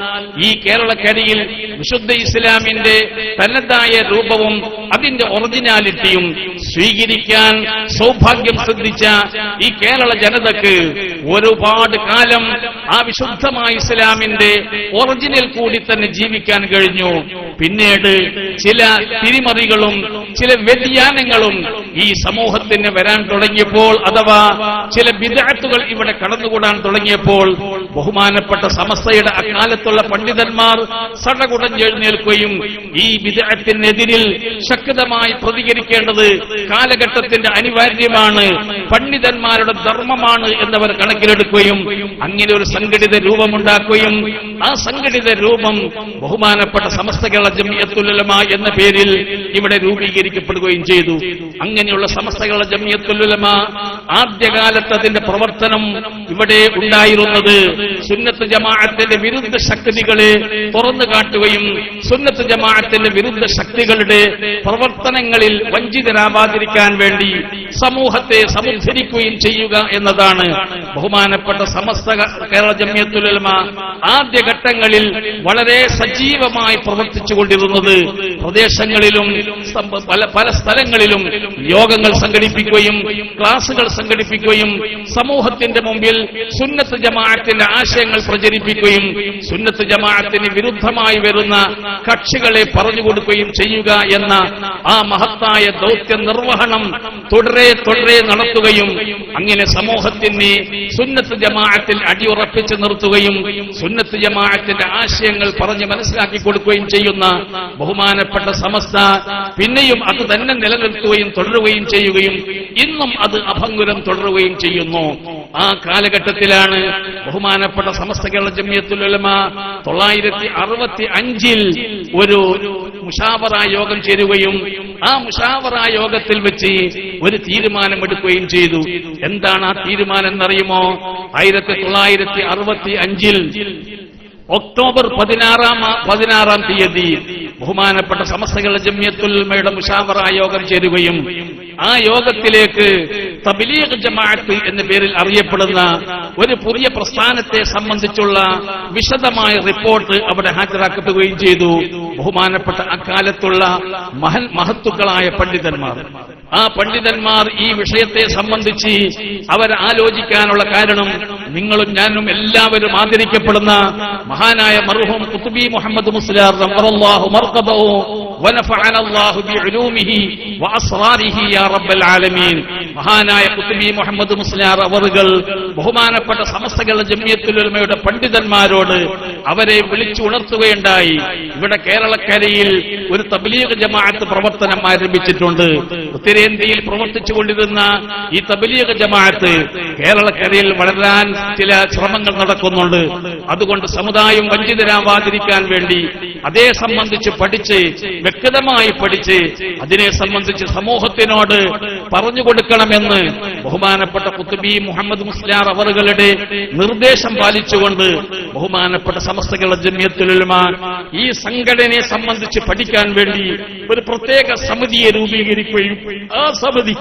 ഈ കേരളക്കരയിൽ വിശുദ്ധ ഇസ്ലാമിന്റെ തനതായ രൂപവും അതിന്റെ ഒറിജിനാലിറ്റിയും സ്വീകരിക്കാൻ സൗഭാഗ്യം സിദ്ധിച്ച ഈ കേരള ജനതക്ക് ഒരുപാട് കാലം ആ വിശുദ്ധമായ ഇസ്ലാമിന്റെ ഒറിജിനൽ കൂടി തന്നെ ജീവിക്കാൻ കഴിഞ്ഞു. പിന്നീട് ചില തിരിമറികളും ചില വ്യതിയാനങ്ങളും ഈ സമൂഹത്തിന് വരാൻ തുടങ്ങിയപ്പോൾ, അഥവാ ചില ബിദ്അത്തുകൾ ഇവിടെ കടന്നുകൂടാൻ തുടങ്ങിയപ്പോൾ ബഹുമാനപ്പെട്ട സമസ്തയുടെ അക്കാലത്തുള്ള പണ്ഡിതന്മാർ സടകുടഞ്ഞെഴുന്നേൽക്കുകയും ഈ ബിദ്അത്തിനെതിരിൽ ശക്തമായി പ്രതികരിക്കേണ്ടത് കാലഘട്ടത്തിന്റെ അനിവാര്യമാണ്, പണ്ഡിതന്മാരുടെ ധർമ്മമാണ് എന്നവർ കണക്കിലെടുക്കുകയും അങ്ങനെ ഒരു സംഘടിത രൂപമുണ്ടാക്കുകയും ആ സംഘടിത രൂപം ബഹുമാനപ്പെട്ട സമസ്ത കേരള ജംഇയ്യത്തുൽ ഉലമ എന്ന പേരിൽ ഇവിടെ രൂപീകരിക്കപ്പെടുകയും ചെയ്തു. അങ്ങനെയുള്ള സമസ്ത കേരള ജംഇയ്യത്തുൽ ഉലമ ആദ്യകാലത്ത് അതിന്റെ പ്രവർത്തനം ഇവിടെ ഉണ്ടായിരുന്നത് സുന്നത്ത് ജമാഅത്തിന്റെ വിരുദ്ധ ശക്തികളെ തുറന്നു കാട്ടുകയും സുന്നത്ത് ജമാഅത്തിന്റെ വിരുദ്ധ ശക്തികളുടെ പ്രവർത്തനങ്ങളിൽ വഞ്ചിതരാവാതിരിക്കാൻ വേണ്ടി സമൂഹത്തെ സമുദ്ധരിക്കുകയും ചെയ്യുക എന്നതാണ് ബഹുമാനപ്പെട്ട സമസ്ത കേരള ജംഇയ്യത്തുൽ ഉലമ ആദ്യഘട്ടങ്ങളിൽ വളരെ സജീവമായി പ്രവർത്തിച്ചുകൊണ്ടിരുന്നത്. പ്രദേശങ്ങളിലും പല സ്ഥലങ്ങളിലും യോഗങ്ങൾ സംഘടിപ്പിക്കുകയും ക്ലാസുകൾ സംഘടിപ്പിക്കുകയും സമൂഹത്തിന്റെ മുമ്പിൽ സുന്നത്ത് ജമാഅത്തിന്റെ ആശയങ്ങൾ പ്രചരിപ്പിക്കുകയും സുന്നത്ത് ജമാഅത്തിന് വിരുദ്ധമായി വരുന്ന കക്ഷികളെ പറഞ്ഞുകൊടുക്കുകയും ചെയ്യുക എന്ന ആ മഹത്തായ ദൗത്യ നിർവഹണം തുടരെ നടത്തുകയും അങ്ങനെ സമൂഹത്തിന് സുന്നത്ത് ജമാഅത്തിൽ അടിയുറപ്പിച്ച് നിർത്തുകയും സുന്നത്ത് ജമാഅത്തിന്റെ ആശയങ്ങൾ പറഞ്ഞ് മനസ്സിലാക്കി കൊടുക്കുകയും ചെയ്യുന്ന ബഹുമാനപ്പെട്ട സമസ്ത പിന്നെയും അത് തന്നെ നിലനിർത്തുകയും തുടരുകയും ചെയ്യുകയും ഇന്നും അത് അഭംഗുരം തുടരുകയും ചെയ്യുന്നു. ആ കാലഘട്ടത്തിലാണ് ബഹുമാനപ്പെട്ട സമസ്ത കേരള ജംഇയ്യത്തുൽ ഉലമ 1965 ഒരു മുശാവറ യോഗം ചേരുകയും ആ മുശാവറ യോഗത്തിൽ വെച്ച് ഒരു തീരുമാനമെടുക്കുകയും ചെയ്തു. എന്താണ് ആ തീരുമാനം എന്നറിയുമോ? 1965 ഒക്ടോബർ 16 തീയതി ബഹുമാനപ്പെട്ട സമസ്ത കേരള ജംഇയ്യത്തുൽ ഉലമയുടെ മുശാവറ യോഗം ചേരുകയും ആ യോഗത്തിലേക്ക് തബ്ലീഗ് ജമാഅത്ത് എന്ന പേരിൽ അറിയപ്പെടുന്ന ഒരു പുതിയ പ്രസ്ഥാനത്തെ സംബന്ധിച്ചുള്ള വിശദമായ റിപ്പോർട്ട് അവിടെ ഹാജരാക്കപ്പെടുകയും ചെയ്തു. ബഹുമാനപ്പെട്ട അക്കാലത്തുള്ള മഹത്തുക്കളായ പണ്ഡിതന്മാർ, ആ പണ്ഡിതന്മാർ ഈ വിഷയത്തെ സംബന്ധിച്ച് അവർ ആലോചിക്കാനുള്ള കാരണം നിങ്ങളും ഞാനും എല്ലാവരും ആദരിക്കപ്പെടുന്ന മഹാനായ മർഹൂം ഖുത്ബി മുഹമ്മദ് മുസ്ലിയാർ റളിയല്ലാഹു മർഖദഹു വനഫഅന അല്ലാഹു ബിഉലൂമിഹി വഅസ്റാരിഹി യാ റബ്ബൽ ആലമീൻ. മഹാനായ ഖുത്ബി മുഹമ്മദ് മുസ്ലിയാർ അവറുകൾ ബഹുമാനപ്പെട്ട സമസ്ത കേരള ജംഇയ്യത്തുൽ ഉലമയുടെ പണ്ഡിതന്മാരോട് അവരെ വിളിച്ചുണർത്തുകയുണ്ടായി. ഇവിടെ കേരളക്കരയിൽ ഒരു തബ്ലീഗ് ജമാഅത്ത് പ്രവർത്തനം ആരംഭിച്ചിട്ടുണ്ട്. ഉത്തരേന്ത്യയിൽ പ്രവർത്തിച്ചുകൊണ്ടിരുന്ന ഈ തബ്ലീഗ് ജമാഅത്ത് കേരളക്കരയിൽ വളരാൻ ചില ശ്രമങ്ങൾ നടക്കുന്നുണ്ട്. അതുകൊണ്ട് സമുദായം വഞ്ചിതരാവാതിരിക്കാൻ വേണ്ടി അതേ സംബന്ധിച്ച് പഠിച്ച് വ്യക്തമായി പഠിച്ച് അതിനെ സംബന്ധിച്ച് സമൂഹത്തിനോട് പറഞ്ഞുകൊടുക്കണമെന്ന് ബഹുമാനപ്പെട്ട ഖുത്ബി മുഹമ്മദ് മുസ്ലിയാർ അവറുകളുടെ നിർദ്ദേശം പാലിച്ചുകൊണ്ട് ബഹുമാനപ്പെട്ട സമസ്ത കേരള ജംഇയ്യത്തുൽ ഉലമ ഈ സംഘടനയെ സംബന്ധിച്ച് പഠിക്കാൻ വേണ്ടി ഒരു പ്രത്യേക സമിതിയെ രൂപീകരിക്കുകയും ആ സമിതി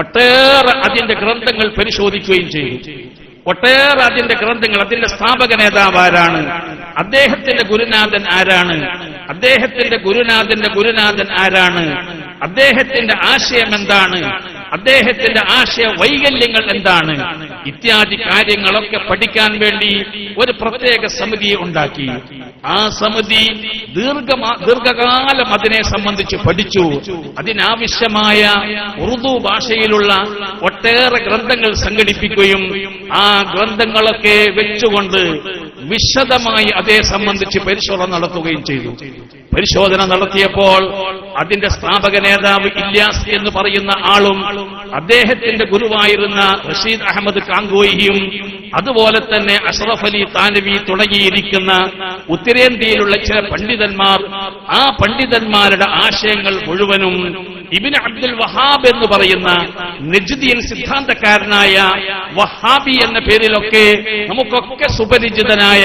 ഒട്ടേറെ അതിന്റെ ഗ്രന്ഥങ്ങൾ പരിശോധിക്കുകയും ചെയ്തു. ഒട്ടേറെ അതിന്റെ ഗ്രന്ഥങ്ങൾ, അതിന്റെ സ്ഥാപക നേതാവ് ആരാണ്, അദ്ദേഹത്തിന്റെ ഗുരുനാഥൻ ആരാണ്, അദ്ദേഹത്തിന്റെ ഗുരുനാഥൻ ആരാണ്, അദ്ദേഹത്തിന്റെ ആശയം എന്താണ്, അദ്ദേഹത്തിന്റെ ആശയ വൈകല്യങ്ങൾ എന്താണ്, ഇത്യാദി കാര്യങ്ങളൊക്കെ പഠിക്കാൻ വേണ്ടി ഒരു പ്രത്യേക സമിതിയെ ഉണ്ടാക്കി. ആ സമിതി ദീർഘകാലം അതിനെ സംബന്ധിച്ച് പഠിച്ചു. അതിനാവശ്യമായ ഉറുദു ഭാഷയിലുള്ള ഒട്ടേറെ ഗ്രന്ഥങ്ങൾ സംഘടിപ്പിക്കുകയും ആ ഗ്രന്ഥങ്ങളൊക്കെ വെച്ചുകൊണ്ട് വിശദമായി അതേ സംബന്ധിച്ച് പരിശോധന നടത്തുകയും ചെയ്തു. പരിശോധന നടത്തിയപ്പോൾ അതിന്റെ സ്ഥാപക നേതാവ് ഇല്യാസ് എന്ന് പറയുന്ന ആളും അദ്ദേഹത്തിന്റെ ഗുരുവായിരുന്ന റഷീദ് അഹമ്മദ് കാങ്കോയിയും അതുപോലെ തന്നെ അഷ്റഫ് അലി താനവി തുടങ്ങിയിരിക്കുന്ന ഉത്തരേന്ത്യയിലുള്ള ചില പണ്ഡിതന്മാർ, ആ പണ്ഡിതന്മാരുടെ ആശയങ്ങൾ മുഴുവനും ഇബ്നു അബ്ദുൽ വഹാബ് എന്ന് പറയുന്ന നജ്ദിയൻ സിദ്ധാന്തക്കാരനായ വഹാബി എന്ന പേരിലൊക്കെ നമുക്കൊക്കെ സുപരിചിതനായ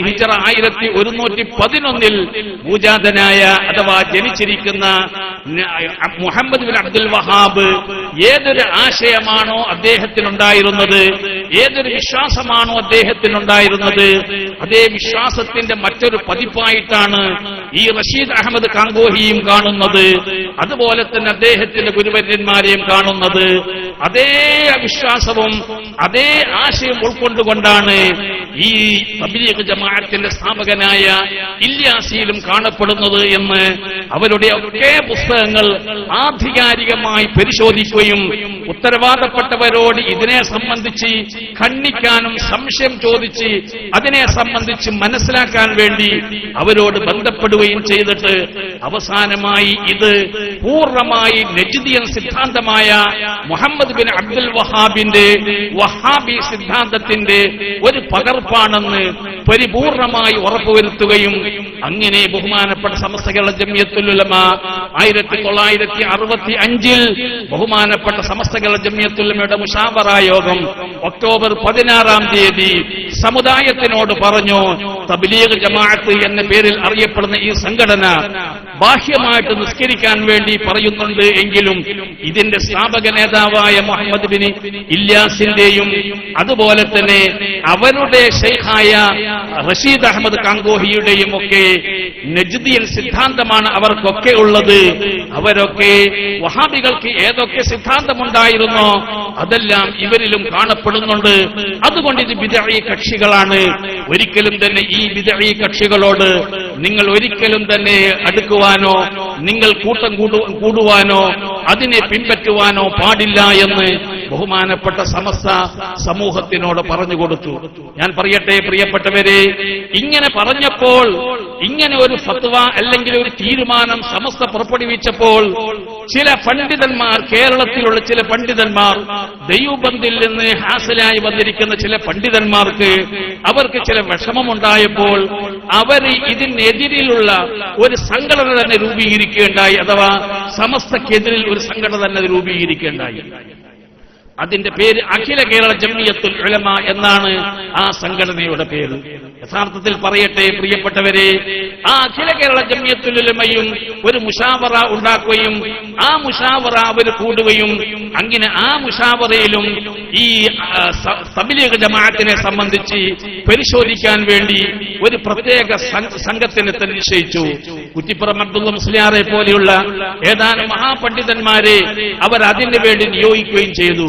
ഹിജറ 1111 ഭൂജാതനായ അഥവാ ജനിച്ചിരിക്കുന്ന മുഹമ്മദ് ബിൻ അബ്ദുൽ വഹാബ് ഏതൊരു ആശയമാണോ അദ്ദേഹത്തിനുണ്ടായിരുന്നത്, ഏതൊരു വിശ്വാസമാണോ അദ്ദേഹത്തിനുണ്ടായിരുന്നത്, അതേ വിശ്വാസത്തിന്റെ മറ്റൊരു പതിപ്പായിട്ടാണ് ഈ റഷീദ് അഹമ്മദ് കാങ്കോഹിയും കാണുന്നത്. അതുപോലെ തന്നെ അദ്ദേഹത്തിന്റെ ഗുരുവര്യന്മാരെയും കാണുന്നത്. അതേ വിശ്വാസവും അതേ ആശയം ഉൾക്കൊണ്ടുകൊണ്ടാണ് ഈ തബ്ലീഗ് ജമാഅത്തിന്റെ സ്ഥാപകനായ ഇല്യാസിയിലും കാണപ്പെടുന്നത് എന്ന് അവരുടെ ഒക്കെ പുസ്തകങ്ങൾ ആധികാരികമായി പരിശോധിക്കുകയും ഉത്തരവാദപ്പെട്ടവരോട് ഇതിനെ സംബന്ധിച്ച് ഖണ്ഡിക്കാനും സംശയം ചോദിച്ച് അതിനെ സംബന്ധിച്ച് മനസ്സിലാക്കാൻ വേണ്ടി അവരോട് ബന്ധപ്പെടുകയും ചെയ്തിട്ട് അവസാനമായി ഇത് പൂർണ്ണമായി നജ്ദിയൻ സിദ്ധാന്തമായ മുഹമ്മദ് ബിൻ അബ്ദുൽ വഹാബിന്റെ വഹാബി സിദ്ധാന്തത്തിന്റെ ഒരു പകർപ്പാണെന്ന് പരിപൂർണമായി ഉറപ്പുവരുത്തുകയും അങ്ങനെ ബഹുമാനപ്പെട്ട സമസ്ത കേരള ജംഇയ്യത്തുൽ ഉലമ 1965 ബഹുമാനപ്പെട്ട സമസ്ത കേരള ജംഇയ്യത്തുൽ ഉലമയുടെ മുശാവറ യോഗം ഒക്ടോബർ 16 തീയതി സമുദായത്തിനോട് പറഞ്ഞു, തബ്ലീഗ് ജമാഅത്ത് എന്ന പേരിൽ അറിയപ്പെടുന്ന ഈ സംഘടന ബാഹ്യമായിട്ട് നിസ്കരിക്കാൻ വേണ്ടി പറയുന്നുണ്ട് എങ്കിലും ഇതിന്റെ സ്ഥാപക നേതാവായ മുഹമ്മദ് ബിൻ ഇല്യാസിന്റെയും അതുപോലെ തന്നെ അവരുടെ ശൈഖായ റഷീദ് അഹമ്മദ് കാങ്കോഹിയുടെയും ഒക്കെ നജ്ദിയൻ സിദ്ധാന്തമാണ് അവർക്കൊക്കെ ഉള്ളത്. അവരൊക്കെ വഹാബികൾക്ക് ഏതൊക്കെ സിദ്ധാന്തമുണ്ടായിരുന്നോ അതെല്ലാം ഇവരിലും കാണപ്പെടുന്നുണ്ട്. അതുകൊണ്ട് ഇത് ബിദ്അഈ കക്ഷികളാണ്. ഒരിക്കലും തന്നെ ഈ ബിദ്അഈ കക്ഷികളോട് നിങ്ങൾ ഒരിക്കലും തന്നെ അടുക്കുവാനോ നിങ്ങൾ കൂട്ടം കൂടുവാനോ അതിനെ പിൻപറ്റുവാനോ പാടില്ല എന്ന് ബഹുമാനപ്പെട്ട സമസ്ത സമൂഹത്തിനോട് പറഞ്ഞുകൊടുത്തു. ഞാൻ പറയട്ടെ പ്രിയപ്പെട്ടവരെ, ഇങ്ങനെ പറഞ്ഞപ്പോൾ, ഇങ്ങനെ ഒരു ഫത്വ അല്ലെങ്കിൽ ഒരു തീരുമാനം സമസ്ത പുറപ്പെടുവിച്ചപ്പോൾ ചില പണ്ഡിതന്മാർ, കേരളത്തിലുള്ള ചില പണ്ഡിതന്മാർ, ദൈവബന്ധിൽ നിന്ന് ഹാസിലായി വന്നിരിക്കുന്ന ചില പണ്ഡിതന്മാർക്ക് അവർക്ക് ചില വിഷമമുണ്ടായപ്പോൾ അവർ ഇതിനെതിരിലുള്ള ഒരു സംഘടന തന്നെ രൂപീകരിക്കുകയുണ്ടായി. അഥവാ സമസ്തക്കെതിരിൽ ഒരു സംഘടന തന്നെ രൂപീകരിക്കുകയുണ്ടായി. അതിന്റെ പേര് അഖില കേരള ജംഇയ്യത്തുൽ ഉലമ എന്നാണ് ആ സംഘടനയുടെ പേര്. യഥാർത്ഥത്തിൽ പറയട്ടെ പ്രിയപ്പെട്ടവരെ, ആ അഖില കേരള ജംഇയ്യത്തുൽ ഉലമയും ഒരു മുശാവറ ഉണ്ടാക്കുകയും ആ മുശാവറ അവർ കൂടുകയും അങ്ങനെ ആ മുശാവറയിലും ഈ തബ്ലീഗ് ജമാഅത്തിനെ സംബന്ധിച്ച് പരിശോധിക്കാൻ വേണ്ടി ഒരു പ്രത്യേക സംഘത്തിനെ തന്നെ നിശ്ചയിച്ചു. കുറ്റിപ്പുറം അബ്ദുള്ള മുസ്ലിയാറെ പോലെയുള്ള ഏതാനും മഹാപണ്ഡിതന്മാരെ അവർ അതിനു വേണ്ടി നിയോഗിക്കുകയും ചെയ്തു.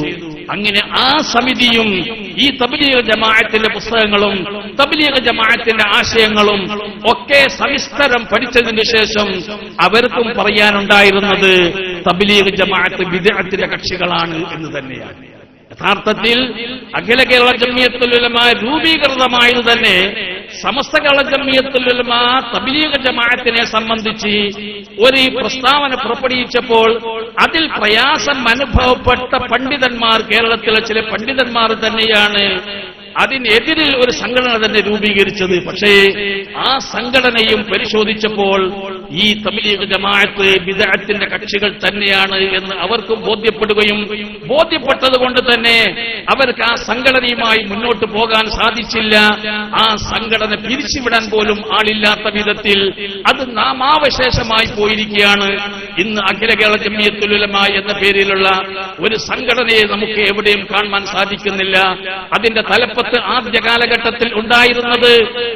അങ്ങനെ ആ സമിതിയും ഈ തബ്ലീഗ് ജമാഅത്തിന്റെ പുസ്തകങ്ങളും തബ്ലീഗ് ജമാഅത്തിന്റെ ആശയങ്ങളും ഒക്കെ സവിസ്തരം പഠിച്ചതിന് ശേഷം അവർക്കും പറയാനുണ്ടായിരുന്നത് തബ്ലീഗ് ജമാഅത്ത് ബിദ്അത്തിന്റെ കക്ഷികളാണ് എന്ന് തന്നെയാണ്. യഥാർത്ഥത്തിൽ അഖില കേരള ജംഇയ്യത്തുൽ ഉലമ രൂപീകൃതമായത് തന്നെ സമസ്ത കേരള ജംഇയ്യത്തുൽ ഉലമ തബ്ലീഗ് ജമാഅത്തിനെ സംബന്ധിച്ച് ഒരു പ്രസ്താവന പുറപ്പെടുവിച്ചപ്പോൾ അതിൽ പ്രയാസം അനുഭവപ്പെട്ട പണ്ഡിതന്മാർ, കേരളത്തിലെ ചില പണ്ഡിതന്മാർ തന്നെയാണ് അതിനെതിരിൽ ഒരു സംഘടന തന്നെ രൂപീകരിച്ചത്. പക്ഷേ ആ സംഘടനയും പരിശോധിച്ചപ്പോൾ ഈ തബ്ലീഗ് ജമാഅത്ത് ബിദ്അത്തിന്റെ കക്ഷികൾ തന്നെയാണ് എന്ന് അവർക്കും ബോധ്യപ്പെടുകയും ബോധ്യപ്പെട്ടതുകൊണ്ട് തന്നെ അവർക്ക് ആ സംഘടനയുമായി മുന്നോട്ട് പോകാൻ സാധിച്ചില്ല. ആ സംഘടന പിരിച്ചുവിടാൻ പോലും ആളില്ലാത്ത വിധത്തിൽ അത് നാമാവശേഷമായി പോയിരിക്കുകയാണ്. ഇന്ന് അഖില കേരള ജംഇയ്യത്തുൽ ഉലമ എന്ന പേരിലുള്ള ഒരു സംഘടനയെ നമുക്ക് എവിടെയും കാണാൻ സാധിക്കുന്നില്ല. അതിന്റെ തലപ്പത്ത് ആദ്യ കാലഘട്ടത്തിൽ ഉണ്ടായിരുന്നത്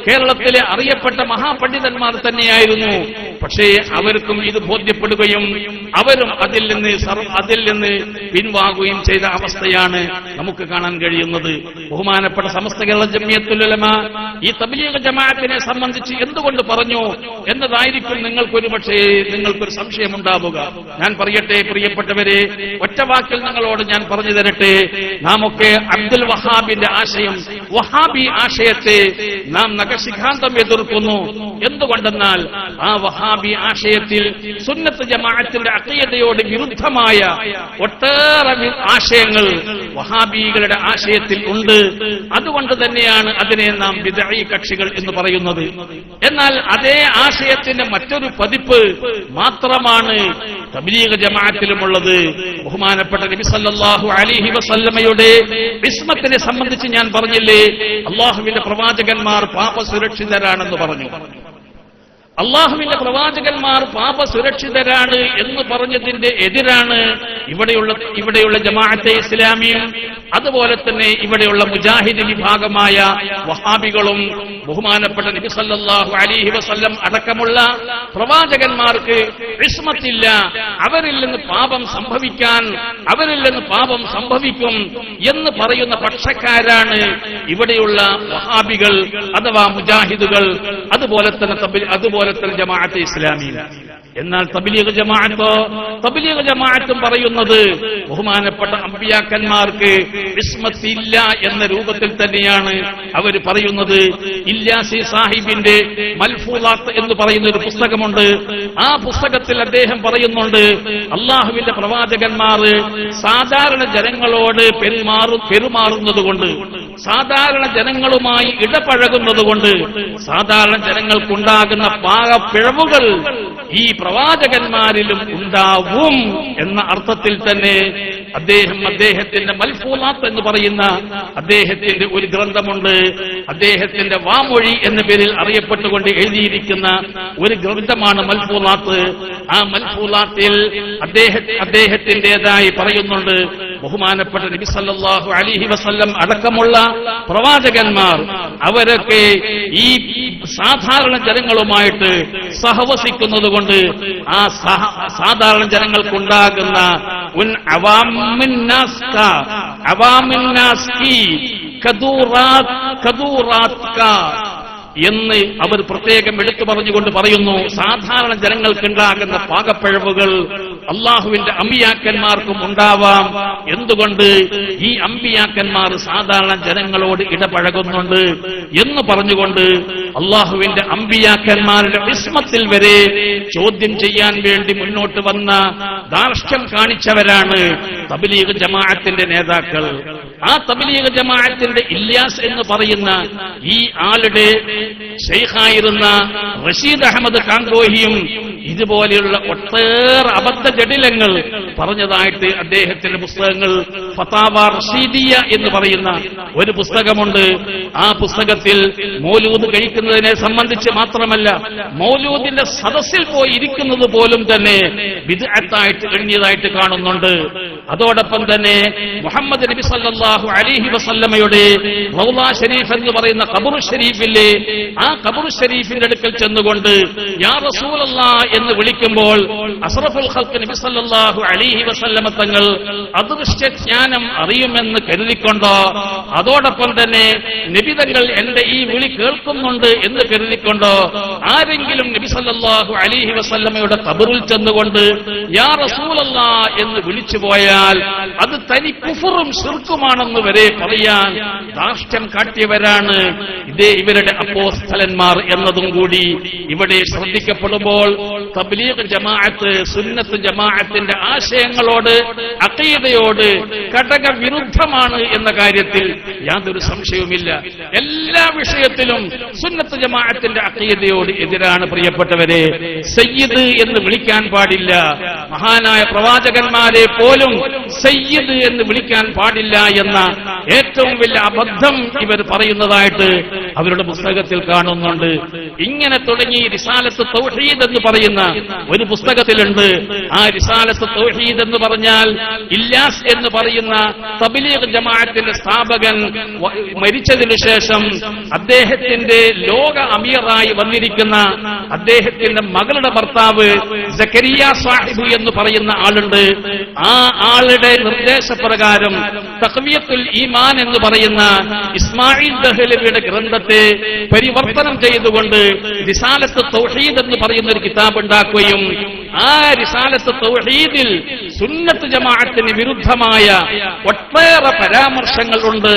കേരളത്തിലെ അറിയപ്പെട്ട മഹാപണ്ഡിതന്മാർ തന്നെയായിരുന്നു. പക്ഷേ അവർക്കും ഇത് ബോധ്യപ്പെടുകയും അവരും അതിൽ നിന്ന് പിൻവാങ്ങുകയും ചെയ്ത അവസ്ഥയാണ് നമുക്ക് കാണാൻ കഴിയുന്നത്. ബഹുമാനപ്പെട്ട സമസ്ത കേരള ജംഇയ്യത്തുൽ ഉലമ ഈ തബ്ലീഗ് ജമാഅത്തിനെ സംബന്ധിച്ച് എന്തുകൊണ്ട് പറഞ്ഞു എന്നതായിരിക്കും നിങ്ങൾക്കൊരു സംശയമുണ്ടാവുക. ഞാൻ പറയട്ടെ പ്രിയപ്പെട്ടവരെ, ഒറ്റവാക്കിൽ നിങ്ങളോട് ഞാൻ പറഞ്ഞു തരട്ടെ. നാമൊക്കെ അബ്ദുൽ വഹാബിന്റെ ആശയം, വഹാബി ആശയത്തെ നാം നഖശിഖാന്തം എതിർക്കുന്നു. എന്തുകൊണ്ടെന്നാൽ ആ വഹാബി ആശയത്തിൽ സുന്നത്ത് ജമാഅത്തിന്റെ അഖീദയോട് വിരുദ്ധമായ ഒട്ടേറെ ആശയങ്ങൾ വഹാബികളുടെ ആശയത്തിൽ ഉണ്ട്. അതുകൊണ്ട് തന്നെയാണ് അതിനെ നാം ബിദ്അഈ കക്ഷികൾ എന്ന് പറയുന്നത്. എന്നാൽ അതേ ആശയത്തിന്റെ മറ്റൊരു പതിപ്പ് മാത്രമാണ് തബ്ലീഗ് ജമാഅത്തിലുമുള്ളത്. ബഹുമാനപ്പെട്ട നബി സല്ലല്ലാഹു അലൈഹി വസല്ലമയുടെ ഇസ്മത്തിനെ സംബന്ധിച്ച് ഞാൻ പറഞ്ഞില്ലേ, അല്ലാഹുവിന്റെ പ്രവാചകന്മാർ പാപസുരക്ഷിതരാണെന്ന് പറഞ്ഞു. അള്ളാഹുവിന്റെ പ്രവാചകന്മാർ പാപസുരക്ഷിതരാണ് എന്ന് പറഞ്ഞതിന്റെ എതിരാണ് ഇവിടെയുള്ള ജമാഅത്തെ ഇസ്ലാമിയും അതുപോലെ തന്നെ ഇവിടെയുള്ള മുജാഹിദ് വിഭാഗമായ വഹാബികളും ബഹുമാനപ്പെട്ട നബി സല്ലല്ലാഹു അലൈഹി വസല്ലം അടക്കമുള്ള പ്രവാചകന്മാർക്ക് ഇസ്മത്തില്ല, അവരിൽ നിന്ന് പാപം സംഭവിക്കും എന്ന് പറയുന്ന പക്ഷക്കാരാണ് ഇവിടെയുള്ള വഹാബികൾ അഥവാ മുജാഹിദുകൾ, അതുപോലെ തന്നെ ജമാഅത്തെ ഇസ്ലാമി. എന്നാൽ തബ്ലീഗ് ജമാഅത്തും പറയുന്നത് ബഹുമാനപ്പെട്ട അമ്പിയാക്കന്മാർക്ക് ഇസ്മത്തില്ല എന്ന രൂപത്തിൽ തന്നെയാണ് അവർ പറയുന്നത്. ഇല്യാസി സാഹിബിന്റെ മൽഫൂലാത്ത് എന്ന് പറയുന്ന ഒരു പുസ്തകമുണ്ട്. ആ പുസ്തകത്തിൽ അദ്ദേഹം പറയുന്നുണ്ട്, അള്ളാഹുവിന്റെ പ്രവാചകന്മാർ സാധാരണ ജനങ്ങളോട് പെരുമാറുന്നതുകൊണ്ട്, സാധാരണ ജനങ്ങളുമായി ഇടപഴകുന്നതുകൊണ്ട് സാധാരണ ജനങ്ങൾക്കുണ്ടാകുന്ന പാകപ്പിഴവുകൾ ഈ പ്രവാചകന്മാരിലും ഉണ്ടാവും എന്ന അർത്ഥത്തിൽ തന്നെ അദ്ദേഹത്തിന്റെ മൽഫൂലാത്ത് എന്ന് പറയുന്ന അദ്ദേഹത്തിന്റെ ഒരു ഗ്രന്ഥമുണ്ട്. അദ്ദേഹത്തിന്റെ വാമൊഴി എന്ന പേരിൽ അറിയപ്പെട്ടുകൊണ്ട് എഴുതിയിരിക്കുന്ന ഒരു ഗ്രന്ഥമാണ് മൽഫൂലാത്ത്. ആ മൽഫൂലാത്തിൽ അദ്ദേഹത്തിന്റേതായി പറയുന്നുണ്ട്, ബഹുമാനപ്പെട്ട നബി സല്ലല്ലാഹു അലൈഹി വസല്ലം അടക്കമുള്ള പ്രവാചകന്മാർ അവരൊക്കെ ഈ സാധാരണ ജനങ്ങളുമായിട്ട് സഹവസിക്കുന്നത് കൊണ്ട് ആ സാധാരണ ജനങ്ങൾക്കുണ്ടാകുന്ന എന്ന് അവർ പ്രത്യേകം എടുത്തു പറഞ്ഞുകൊണ്ട് പറയുന്നു. സാധാരണ ജനങ്ങൾക്കുണ്ടാകുന്ന പാകപ്പിഴവുകൾ അള്ളാഹുവിന്റെ അമ്പിയാക്കന്മാർക്കും ഉണ്ടാവാം. എന്തുകൊണ്ട്? ഈ അമ്പിയാക്കന്മാർ സാധാരണ ജനങ്ങളോട് ഇടപഴകുന്നുണ്ട് എന്ന് പറഞ്ഞുകൊണ്ട് അള്ളാഹുവിന്റെ അമ്പിയാക്കന്മാരുടെ ഇസ്മത്തിൽ വരെ ചോദ്യം ചെയ്യാൻ വേണ്ടി മുന്നോട്ട് വന്ന ധാർഷ്ട്യം കാണിച്ചവരാണ് തബ്ലീഗ് ജമാഅത്തിന്റെ നേതാക്കൾ. ആ തബ്ലീഗ് ജമാഅത്തിന്റെ ഇല്യാസ് എന്ന് പറയുന്ന ഈ ആളുടെ ശൈഖായിരുന്ന റഷീദ് അഹമ്മദ് കാങ്കോഹിയും ഇതുപോലെയുള്ള ഒട്ടേറെ അബദ്ധ ജടിലങ്ങൾ പറഞ്ഞതായിട്ട് അദ്ദേഹത്തിന്റെ പുസ്തകങ്ങൾ ഫതാവ റഷീദിയ എന്ന് പറയുന്ന ഒരു പുസ്തകമുണ്ട്. ആ പുസ്തകത്തിൽ മൗലൂദ് കഴിക്കുന്നതിനെ സംബന്ധിച്ച് മാത്രമല്ല, മൗലൂദിന്റെ സദസ്സിൽ പോയി ഇരിക്കുന്നത് പോലും തന്നെ ബിദ്അത്തായിട്ട് എണ്ണിയതായിട്ട് കാണുന്നുണ്ട്. അതോടൊപ്പം തന്നെ മുഹമ്മദ് നബി സല്ലല്ലാഹു അലൈഹി വസല്ലമയുടെ റൗള ഷരീഫ് എന്ന് പറയുന്ന ഖബറു ഷരീഫിലെ ആ ഖബറു ഷരീഫിന്റെ അടുക്കൽ ചെന്നുകൊണ്ട് യാ റസൂലല്ലാഹ് എന്ന് വിളിക്കുമ്പോൾ അസ്റഫുൽ ഖൽഖ് നബി സല്ലല്ലാഹു അലൈഹി വസല്ലമ തങ്ങൾ അദൃശ്യ ജ്ഞാനം അറിയുമെന്ന് കരുതിക്കൊണ്ടോ, അതോടൊപ്പം തന്നെ നബി തങ്ങൾ എന്റെ ഈ വിളി കേൾക്കുന്നുണ്ട് എന്ന് കരുതിക്കൊണ്ടോ ആരെങ്കിലും നബി സല്ലല്ലാഹു അലൈഹി വസല്ലമയുടെ ഖബറിൽ ചെന്നുകൊണ്ട് യാ റസൂലല്ലാഹ് എന്ന് വിളിച്ചു പോയാൽ അത് തനി കുഫറും ശിർക്കുമാണെന്ന് വരെ പറയാൻ ധാർഷ്ട്യം കാട്ടിയവരാണ് ഇവരുടെ അപ്പോസ്തലന്മാർ എന്നതും കൂടി ഇവിടെ ശ്രദ്ധിക്കപ്പെടുമ്പോൾ തബ്ലീഗ് ജമാഅത്ത് സുന്നത്ത് ജമാഅത്തിന്റെ ആശയങ്ങളോട് അഖീദയോട് ഘടകവിരുദ്ധമാണ് എന്ന കാര്യത്തിൽ യാതൊരു സംശയവുമില്ല. എല്ലാ വിഷയത്തിലും സുന്നത്ത് ജമാഅത്തിന്റെ അഖീദയോട് എതിരാണ്. പ്രിയപ്പെട്ടവരെ, സയ്യിദ് എന്ന് വിളിക്കാൻ പാടില്ല. മഹാനായ പ്രവാചകന്മാരെ പോലും സയ്യിദ് എന്ന് വിളിക്കാൻ പാടില്ല എന്ന ഏറ്റവും വലിയ അബദ്ധം ഇവർ പറയുന്നതായിട്ട് അവരുടെ പുസ്തകത്തിൽ കാണുന്നുണ്ട്. ഇങ്ങനെ തുടങ്ങി റിസാലത്ത് തൗഹീദ് എന്ന് പറയുന്ന ഒരു പുസ്തകത്തിലുണ്ട്. ആ റിസാലത്ത് തൗഹീദ് എന്ന് പറഞ്ഞാൽ ഇല്യാസ് എന്ന് പറയുന്ന തബ്ലീഗ് ജമാഅത്തിന്റെ സ്ഥാപകൻ മരിച്ചതിനു ശേഷം അദ്ദേഹത്തിന്റെ ലോക അമീറായി വന്നിരിക്കുന്ന അദ്ദേഹത്തിന്റെ മകളുടെ ഭർത്താവ് സക്കരിയ സാഹിബ് എന്ന് പറയുന്ന ആളുണ്ട്. ആ ആളുടെ നിർദ്ദേശപ്രകാരം തഖ്വിയത്തുൽ ഈമാൻ എന്ന് പറയുന്ന ഇസ്മായിൽ ദഹ്ലവിയുടെ ഗ്രന്ഥത്തെ പരിവർത്തനം ചെയ്തുകൊണ്ട് റിസാലത്ത് തൗഹീദ് എന്ന് പറയുന്ന ഒരു കിതാബ് ഉണ്ടാക്കുകയും ആ റിസാലത്ത് തൗഹീദിൽ സുന്നത്ത് ജമാഅത്തിന് വിരുദ്ധമായ ഒട്ടേറെ പരാമർശങ്ങൾ ഉണ്ട്.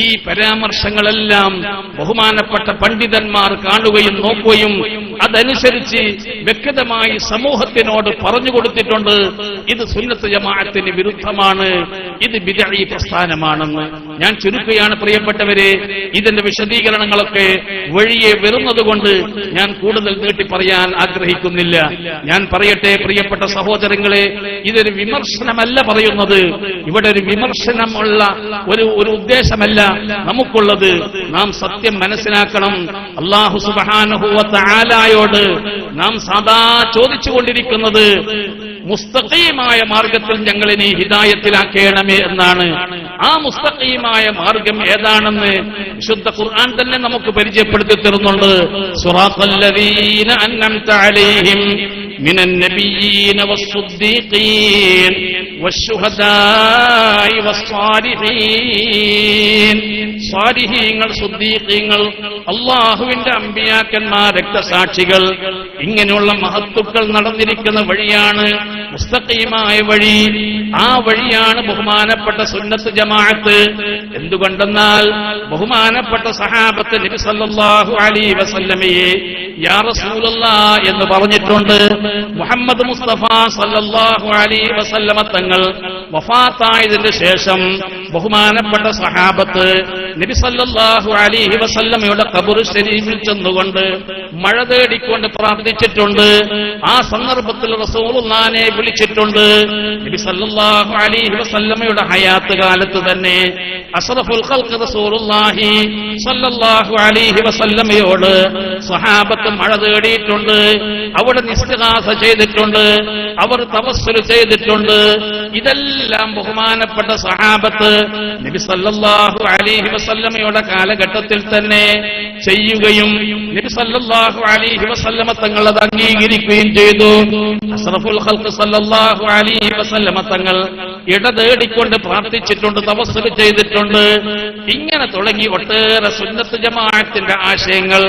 ഈ പരാമർശങ്ങളെല്ലാം ബഹുമാനപ്പെട്ട പണ്ഡിതന്മാർ കാണുകയും നോക്കുകയും അതനുസരിച്ച് വ്യക്തമായി സമൂഹത്തിനോട് പറഞ്ഞു കൊടുത്തിട്ടുണ്ട്. ഇത് സുന്നത്ത് ജമാഅത്തിന് വിരുദ്ധമാണ്, ഇത് ബിദ്അഈ പ്രസ്ഥാനമാണെന്ന്. ഞാൻ ചുരുക്കുകയാണ് പ്രിയപ്പെട്ടവരെ. ഇതിന്റെ വിശദീകരണങ്ങളൊക്കെ വഴിയെ വരുന്നതുകൊണ്ട് ഞാൻ കൂടുതൽ നീട്ടി പറയാൻ ആഗ്രഹിക്കുന്നില്ല. ഞാൻ പറയട്ടെ പ്രിയപ്പെട്ട സഹോദരങ്ങളെ, ഇതൊരു വിമർശനമല്ല പറയുന്നത്. ഇവിടെ ഒരു വിമർശനമുള്ള ഒരു ഉദ്ദേശമല്ല നമുക്കുള്ളത്. നാം സത്യം മനസ്സിലാക്കണം. അല്ലാഹു സുബ്ഹാനഹു വ തആലയോട് നാം സദാ ചോദിച്ചുകൊണ്ടിരിക്കുന്നത് മുസ്തഖീമായ മാർഗത്തിൽ ഞങ്ങളെ നീ ഹിദായത്തിലാക്കേണമേ എന്നാണ്. ആ മുസ്തഖീമായ മാർഗം ഏതാണെന്ന് വിശുദ്ധ ഖുർആൻ തന്നെ നമുക്ക് പരിചയപ്പെടുത്തി തരുന്നുണ്ട്. സിറാത്തല്ലദീന അൻഅംത അലൈഹിം മിനൻ നബിയ്യീന വസ്സുദ്ദീഖീൻ വശുഹദാഇ വസ്സാലിഹീൻ. സാലിഹീങ്ങൾ, സുദ്ദീഖീങ്ങൾ, അല്ലാഹുവിന്റെ അമ്പിയാക്കന്മാർ, രക്തസാക്ഷികൾ, ഇങ്ങനെയുള്ള മഹത്തുക്കൾ നടന്നിരിക്കുന്ന വഴിയാണ് മുസ്തഖീമായ വഴി. ആ വഴിയാണ് ബഹുമാനപ്പെട്ട സുന്നത്ത് ജമാഅത്ത്. എന്തുകൊണ്ടെന്നാൽ ബഹുമാനപ്പെട്ട സഹാബത്ത് നബി സല്ലല്ലാഹു അലൈഹി വസല്ലമയെ യാ റസൂലല്ലാഹ് എന്ന് പറഞ്ഞിട്ടുണ്ട്. മുഹമ്മദ് മുസ്തഫ സല്ലല്ലാഹു അലൈഹി വസല്ലമ തങ്ങൾ വഫാത്തായതിന് ശേഷം ബഹുമാനപ്പെട്ട സഹാബത്ത് നബി സല്ലല്ലാഹു അലൈഹി വസല്ലമയുടെ ഖബർ ശരീഫിൽ ചെന്നുകൊണ്ട് മഴ തേടിക്കൊണ്ട് പ്രാർത്ഥിച്ചിട്ടുണ്ട്. ആ സന്ദർഭത്തിൽ റസൂലുള്ളാഹിനെ വിളിച്ചിട്ടുണ്ട്. നബി സല്ലല്ലാഹു അലൈഹി വസല്ലമയുടെ ഹയാത്ത് കാലത്ത് തന്നെ അഷ്റഫുൽ ഖൽഖ് റസൂലുള്ളാഹി സല്ലല്ലാഹു അലൈഹി വസല്ലമയോട് സ്വഹാബത്ത് മഴ തേടിയിട്ടുണ്ട്. അവിടെ ഇസ്തിഗാസ ചെയ്തിട്ടുണ്ട്, അവർ തവസ്സുൽ ചെയ്തിട്ടുണ്ട്. ഇതെല്ലാം ബഹുമാനപ്പെട്ട സ്വഹാബത്ത് നബി സല്ലല്ലാഹു അലൈഹി വസല്ലമയുടെ കാലഘട്ടത്തിൽ തന്നെ ചെയ്യുകയും നബി സല്ലല്ലാഹു അലൈഹി വസല്ലമ തങ്ങൾ അത് അംഗീകരിക്കുകയും ചെയ്തു. അഷ്റഫുൽ ഖൽഖ് സല്ലല്ലാഹു അലൈഹി വസല്ലമ തങ്ങൾ ഇടതേടിക്കൊണ്ട് പ്രാർത്ഥിച്ചിട്ടുണ്ട്, തവസ്സുൽ ചെയ്തിട്ടുണ്ട്. ഇങ്ങനെ തുടങ്ങി ഒട്ടേറെ സുന്നത്ത് ജമാഅത്തിന്റെ ആശയങ്ങൾ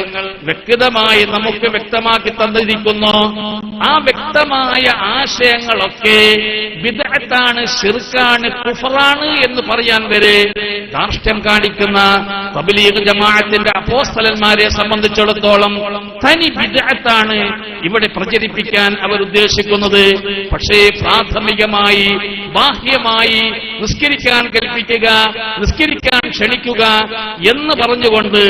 വ്യക്തമായി നമുക്ക് വ്യക്തമാക്കി തന്നിരിക്കുന്നു. ആ വ്യക്തമായ ആശയങ്ങളൊക്കെ ബിദ്അത്താണ്, ശിർക്കാണ്, കുഫറാണ് എന്ന് പറയാൻ വരെ ധാർഷ്ട്യം കാണിക്കുന്ന തബ്ലീഗ് ജമാഅത്തിന്റെ അപ്പോസ്തലന്മാരെ സംബന്ധിച്ചിടത്തോളം തനി ബിദ്അത്താണ് ഇവിടെ പ്രചരിപ്പിക്കാൻ അവർ ഉദ്ദേശിക്കുന്നത്. പക്ഷേ പ്രാഥമികമായി ബാഹ്യമായി നിസ്കരിക്കാൻ കൽപ്പിക്കുക, നിസ്കരിക്കാൻ ക്ഷണിക്കുക എന്ന് പറഞ്ഞുകൊണ്ട്